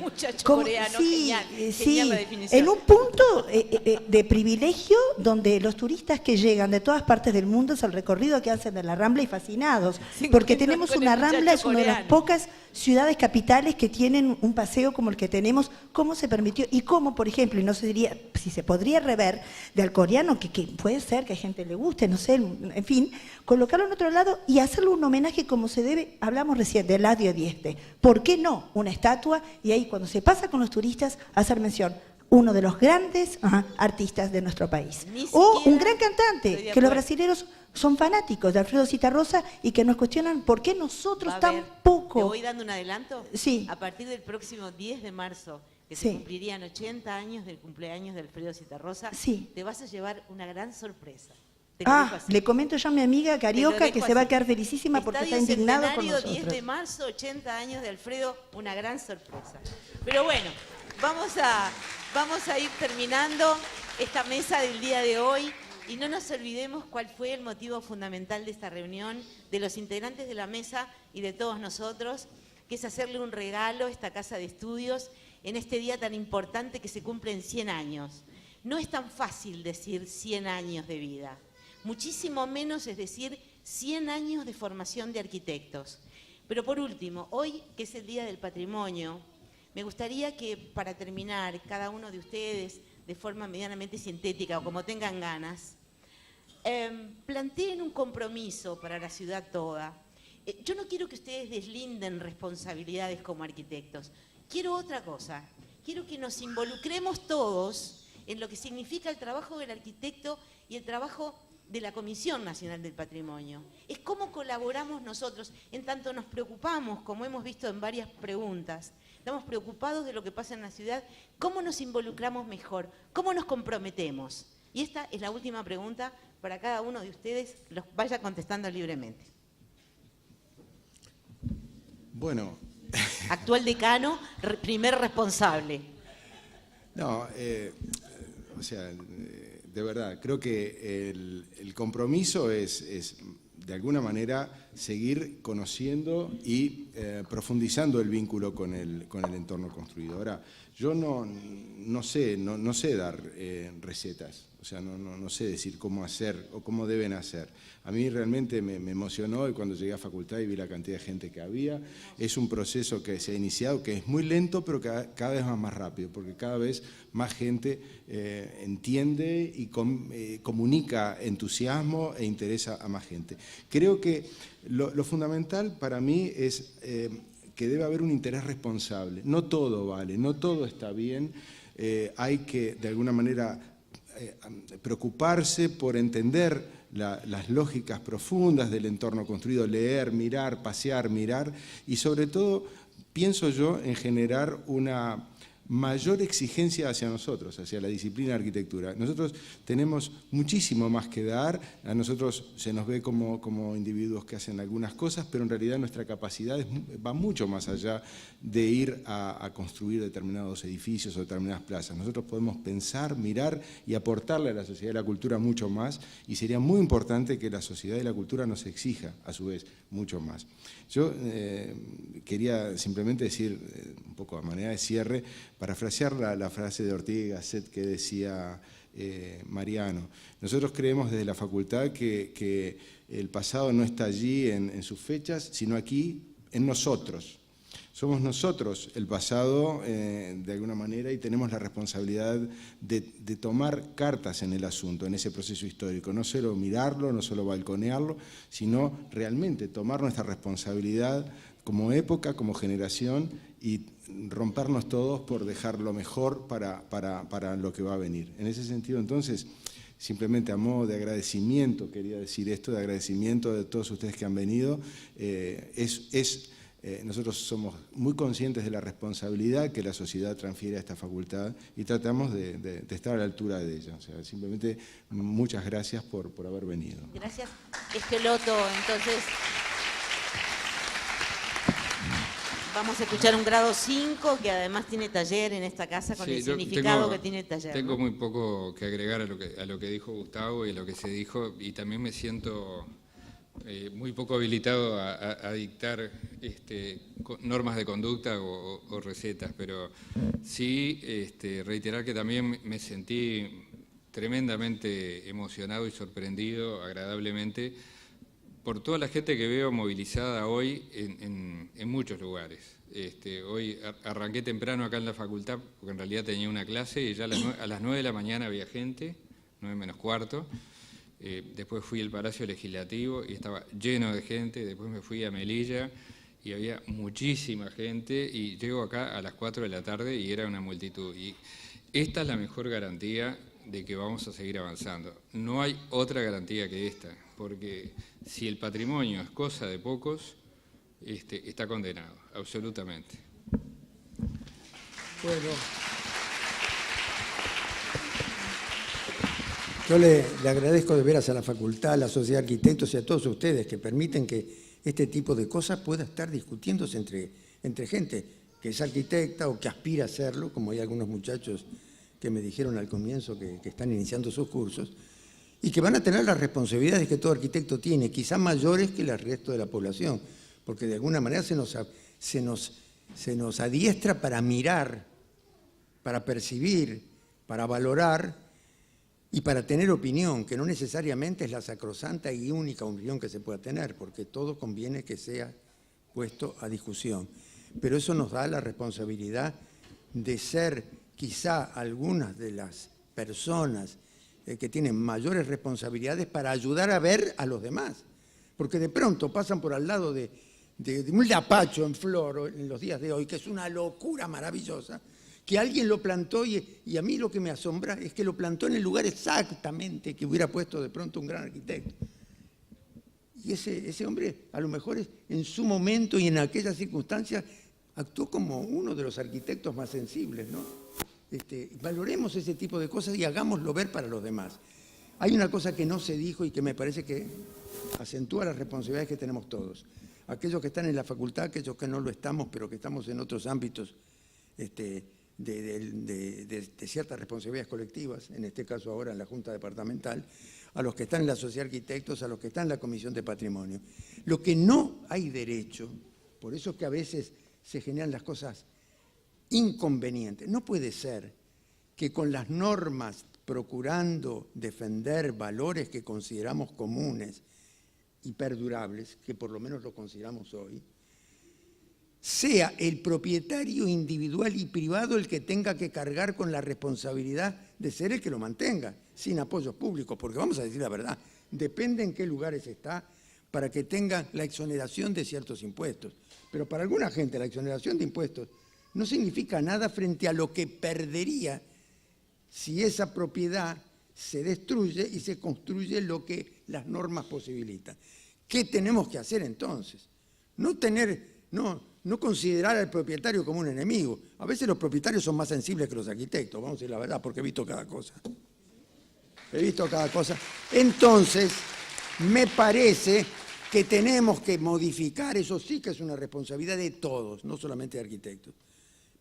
Muchacho ¿cómo? coreano, Sí, genial, sí, genial la definición. en un punto de privilegio donde los turistas que llegan de todas partes del mundo es el recorrido que hacen de la Rambla y fascinados, Se porque encuentran tenemos con una el Rambla, muchacho es una de las coreano. pocas ciudades capitales que tienen un paseo como el que tenemos. ¿Cómo se permitió? Y cómo, por ejemplo, y no se diría, si se podría rever del coreano, que puede ser que a gente le guste, no sé, en fin, colocarlo en otro lado y hacerle un homenaje como se debe. Hablamos recién del Eladio Dieste. ¿Por qué no? Una estatua, y ahí cuando se pasa con los turistas, hacer mención, uno de los grandes artistas de nuestro país. Ni O siquiera un gran estoy cantante, de que los acuerdo. brasileños son fanáticos de Alfredo Zitarrosa y que nos cuestionan por qué nosotros Va a tan haber- ¿Te poco. voy dando un adelanto? Sí. A partir del próximo 10 de marzo, que Sí. se cumplirían 80 años del cumpleaños de Alfredo Zitarrosa, Sí. te vas a llevar una gran sorpresa. Te lo dejo así. Le comento ya a mi amiga Te lo Carioca que dejo se va a así. quedar felicísima porque está Estadio indignado con Centenario, 10 nosotros. de marzo, 80 años de Alfredo, una gran sorpresa. Pero bueno, vamos a ir terminando esta mesa del día de hoy y no nos olvidemos cuál fue el motivo fundamental de esta reunión, de los integrantes de la mesa y de todos nosotros, que es hacerle un regalo a esta casa de estudios en este día tan importante que se cumplen 100 años. No es tan fácil decir 100 años de vida. Muchísimo menos es decir 100 años de formación de arquitectos. Pero por último, hoy que es el Día del Patrimonio, me gustaría que para terminar, cada uno de ustedes, de forma medianamente sintética o como tengan ganas, planteen un compromiso para la ciudad toda. Yo no quiero que ustedes deslinden responsabilidades como arquitectos. Quiero otra cosa. Quiero que nos involucremos todos en lo que significa el trabajo del arquitecto y el trabajo de la Comisión Nacional del Patrimonio. Es cómo colaboramos nosotros, en tanto nos preocupamos, como hemos visto en varias preguntas, estamos preocupados de lo que pasa en la ciudad, cómo nos involucramos mejor, cómo nos comprometemos. Y esta es la última pregunta para cada uno de ustedes, los vaya contestando libremente. Bueno, Actual decano, primer responsable. no, o sea, de verdad, creo que el compromiso es de alguna manera seguir conociendo y profundizando el vínculo con el entorno construido. Ahora, yo no sé dar recetas, o sea, no sé decir cómo hacer o cómo deben hacer. A mí realmente me emocionó y cuando llegué a facultad y vi la cantidad de gente que había. Es un proceso que se ha iniciado, que es muy lento, pero cada vez va más rápido, porque cada vez más gente entiende y comunica entusiasmo e interesa a más gente. Creo que lo fundamental para mí es que debe haber un interés responsable. No todo vale, no todo está bien. Hay que, de alguna manera, preocuparse por entender las lógicas profundas del entorno construido, leer, mirar, pasear, mirar y sobre todo, pienso yo, en generar una mayor exigencia hacia nosotros, hacia la disciplina de arquitectura. Nosotros tenemos muchísimo más que dar, a nosotros se nos ve como individuos que hacen algunas cosas, pero en realidad nuestra capacidad va mucho más allá de ir a construir determinados edificios o determinadas plazas. Nosotros podemos pensar, mirar y aportarle a la sociedad de la cultura mucho más y sería muy importante que la sociedad de la cultura nos exija, a su vez, mucho más. Yo quería simplemente decir, un poco a manera de cierre, parafrasear la frase de Ortega y Gasset que decía Mariano. Nosotros creemos desde la facultad que el pasado no está allí en sus fechas, sino aquí en nosotros. Somos nosotros el pasado, de alguna manera, y tenemos la responsabilidad de tomar cartas en el asunto, en ese proceso histórico. No solo mirarlo, no solo balconearlo, sino realmente tomar nuestra responsabilidad como época, como generación, y rompernos todos por dejar lo mejor para lo que va a venir. En ese sentido, entonces, simplemente a modo de agradecimiento, quería decir esto, de agradecimiento de todos ustedes que han venido, es nosotros somos muy conscientes de la responsabilidad que la sociedad transfiere a esta facultad y tratamos de estar a la altura de ella. O sea, simplemente muchas gracias por haber venido. Gracias, Esqueloto. Entonces, vamos a escuchar un grado 5 que además tiene taller en esta casa con el significado que tiene el taller. Tengo muy poco que agregar a lo que dijo Gustavo y a lo que se dijo, y también me siento muy poco habilitado a dictar normas de conducta o recetas, pero sí reiterar que también me sentí tremendamente emocionado y sorprendido agradablemente por toda la gente que veo movilizada hoy en muchos lugares. Hoy arranqué temprano acá en la facultad porque en realidad tenía una clase y ya a las 9 de la mañana había gente, 9 menos cuarto. Después fui al Palacio Legislativo y estaba lleno de gente. Después me fui a Melilla y había muchísima gente. Y llego acá a las 4 de la tarde y era una multitud. Y esta es la mejor garantía de que vamos a seguir avanzando. No hay otra garantía que esta, porque si el patrimonio es cosa de pocos, está condenado, absolutamente. Bueno. Yo le agradezco de veras a la facultad, a la Sociedad de Arquitectos y a todos ustedes que permiten que este tipo de cosas pueda estar discutiéndose entre gente que es arquitecta o que aspira a serlo, como hay algunos muchachos que me dijeron al comienzo que están iniciando sus cursos, y que van a tener las responsabilidades que todo arquitecto tiene, quizás mayores que el resto de la población, porque de alguna manera se nos adiestra para mirar, para percibir, para valorar, y para tener opinión, que no necesariamente es la sacrosanta y única opinión que se pueda tener, porque todo conviene que sea puesto a discusión. Pero eso nos da la responsabilidad de ser quizá algunas de las personas que tienen mayores responsabilidades para ayudar a ver a los demás. Porque de pronto pasan por al lado de un lapacho en flor en los días de hoy, que es una locura maravillosa, que alguien lo plantó y a mí lo que me asombra es que lo plantó en el lugar exactamente que hubiera puesto de pronto un gran arquitecto. Y ese hombre, a lo mejor en su momento y en aquellas circunstancias, actuó como uno de los arquitectos más sensibles, ¿no? Valoremos ese tipo de cosas y hagámoslo ver para los demás. Hay una cosa que no se dijo y que me parece que acentúa las responsabilidades que tenemos todos. Aquellos que están en la facultad, aquellos que no lo estamos, pero que estamos en otros ámbitos de ciertas responsabilidades colectivas, en este caso ahora en la Junta Departamental, a los que están en la Sociedad de Arquitectos, a los que están en la Comisión de Patrimonio. Lo que no hay derecho, por eso es que a veces se generan las cosas inconvenientes, no puede ser que con las normas procurando defender valores que consideramos comunes y perdurables, que por lo menos lo consideramos hoy, sea el propietario individual y privado el que tenga que cargar con la responsabilidad de ser el que lo mantenga, sin apoyos públicos, porque vamos a decir la verdad, depende en qué lugares está para que tenga la exoneración de ciertos impuestos. Pero para alguna gente la exoneración de impuestos no significa nada frente a lo que perdería si esa propiedad se destruye y se construye lo que las normas posibilitan. ¿Qué tenemos que hacer entonces? No considerar al propietario como un enemigo. A veces los propietarios son más sensibles que los arquitectos, vamos a decir la verdad, porque he visto cada cosa. Entonces, me parece que tenemos que modificar, eso sí que es una responsabilidad de todos, no solamente de arquitectos.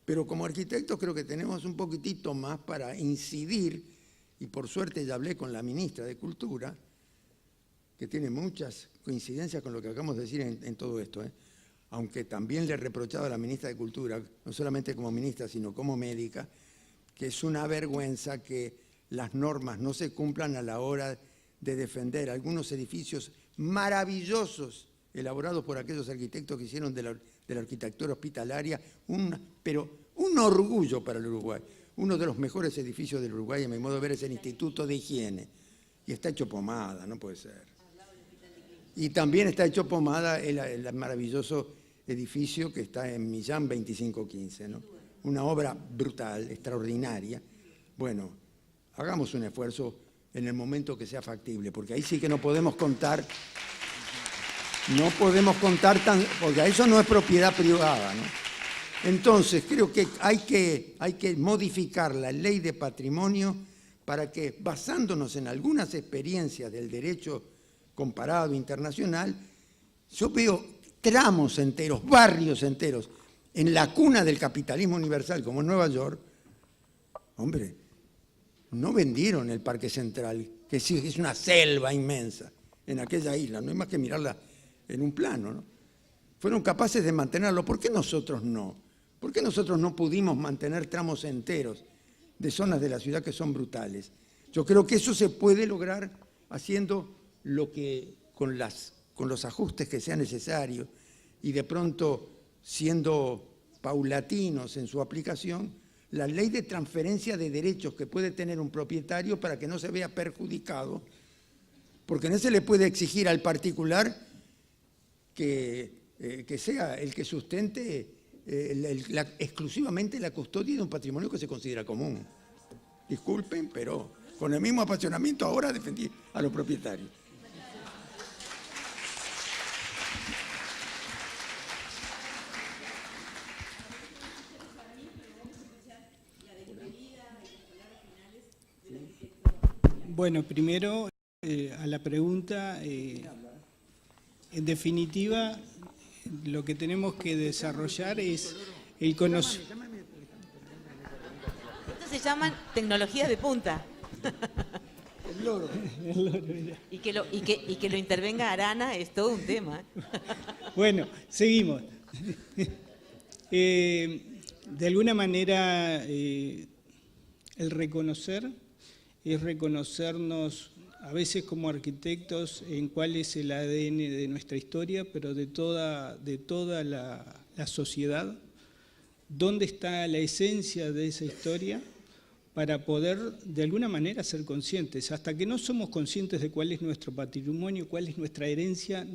Pero como arquitectos creo que tenemos un poquitito más para incidir, y por suerte ya hablé con la ministra de Cultura, que tiene muchas coincidencias con lo que acabamos de decir en todo esto, aunque también le he reprochado a la ministra de Cultura, no solamente como ministra, sino como médica, que es una vergüenza que las normas no se cumplan a la hora de defender algunos edificios maravillosos elaborados por aquellos arquitectos que hicieron de la arquitectura hospitalaria, pero un orgullo para el Uruguay. Uno de los mejores edificios del Uruguay, a mi modo de ver, es el Instituto de Higiene. Y está hecho pomada, no puede ser. Y también está hecho pomada el maravilloso edificio que está en Millán 2515, ¿no? Una obra brutal, extraordinaria. Bueno, hagamos un esfuerzo en el momento que sea factible, porque ahí sí que no podemos contar No podemos contar porque eso no es propiedad privada, ¿no? Entonces, creo que hay que modificar la ley de patrimonio para que, basándonos en algunas experiencias del derecho comparado internacional, yo veo tramos enteros, barrios enteros, en la cuna del capitalismo universal, como en Nueva York. Hombre, no vendieron el Parque Central, que sí es una selva inmensa en aquella isla, no hay más que mirarla en un plano, ¿no? Fueron capaces de mantenerlo. ¿Por qué nosotros no? ¿Por qué nosotros no pudimos mantener tramos enteros de zonas de la ciudad que son brutales? Yo creo que eso se puede lograr haciendo lo que con los ajustes que sean necesarios y de pronto siendo paulatinos en su aplicación, la ley de transferencia de derechos que puede tener un propietario para que no se vea perjudicado, porque no se le puede exigir al particular que sea el que sustente exclusivamente la custodia de un patrimonio que se considera común. Disculpen, pero con el mismo apasionamiento ahora defendí a los propietarios. Bueno, primero, a la pregunta, en definitiva, lo que tenemos que desarrollar es el conocimiento. Esto se llaman tecnologías de punta. El loro. Y que lo intervenga Arana es todo un tema. Bueno, seguimos. De alguna manera, el reconocer es reconocernos a veces como arquitectos en cuál es el ADN de nuestra historia, pero de toda la sociedad, dónde está la esencia de esa historia, para poder de alguna manera ser conscientes. Hasta que no somos conscientes de cuál es nuestro patrimonio, cuál es nuestra herencia,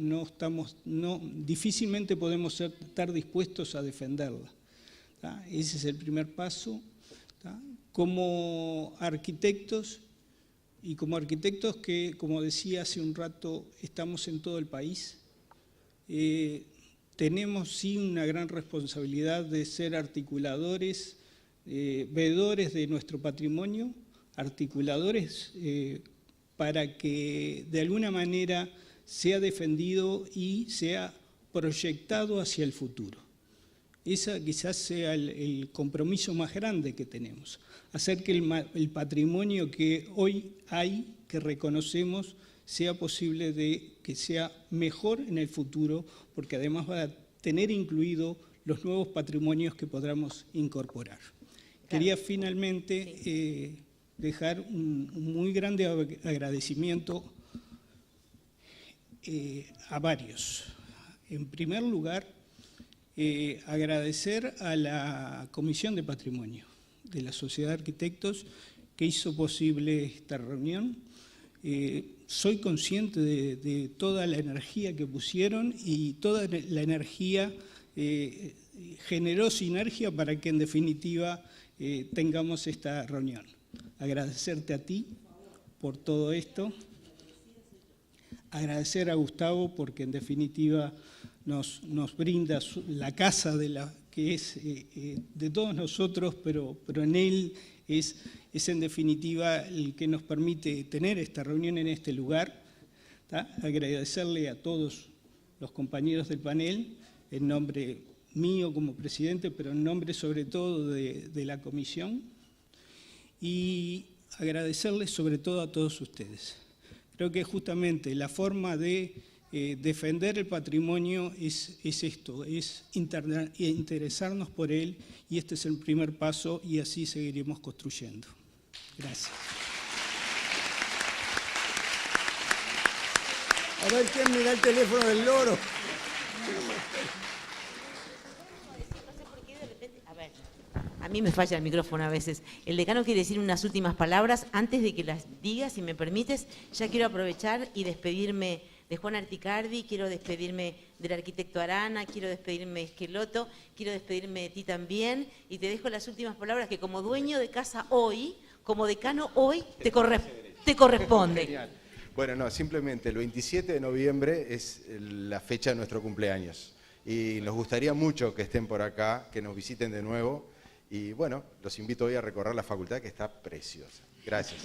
difícilmente podemos estar dispuestos a defenderla. ¿Tá? Ese es el primer paso. ¿Tá? Como arquitectos, y como arquitectos que, como decía hace un rato, estamos en todo el país, tenemos sí una gran responsabilidad de ser articuladores, veedores de nuestro patrimonio, articuladores para que de alguna manera sea defendido y sea proyectado hacia el futuro. Ese quizás sea el compromiso más grande que tenemos, hacer que el patrimonio que hoy hay, que reconocemos, sea posible de que sea mejor en el futuro, porque además va a tener incluido los nuevos patrimonios que podamos incorporar. Claro. Quería finalmente dejar un muy grande agradecimiento a varios. En primer lugar, agradecer a la Comisión de Patrimonio de la Sociedad de Arquitectos que hizo posible esta reunión. Soy consciente de toda la energía que pusieron y toda la energía generó sinergia para que en definitiva tengamos esta reunión. Agradecerte a ti por todo esto, agradecer a Gustavo porque en definitiva nos brinda la casa que es de todos nosotros, pero en él es en definitiva el que nos permite tener esta reunión en este lugar. ¿Tá? Agradecerle a todos los compañeros del panel, en nombre mío como presidente, pero en nombre sobre todo de la comisión, y agradecerles sobre todo a todos ustedes. Creo que justamente la forma de defender el patrimonio es esto, es interesarnos por él, y este es el primer paso y así seguiremos construyendo. Gracias. A ver quién me da el teléfono del loro. A mí me falla el micrófono a veces. El decano quiere decir unas últimas palabras. Antes de que las diga, si me permites, ya quiero aprovechar y despedirme de Juan Articardi, quiero despedirme del arquitecto Arana, quiero despedirme de Esqueloto, quiero despedirme de ti también, y te dejo las últimas palabras que como dueño de casa hoy, como decano hoy, te corresponde. Bueno, no, simplemente el 27 de noviembre es la fecha de nuestro cumpleaños. Y nos gustaría mucho que estén por acá, que nos visiten de nuevo. Y bueno, los invito hoy a recorrer la facultad, que está preciosa. Gracias.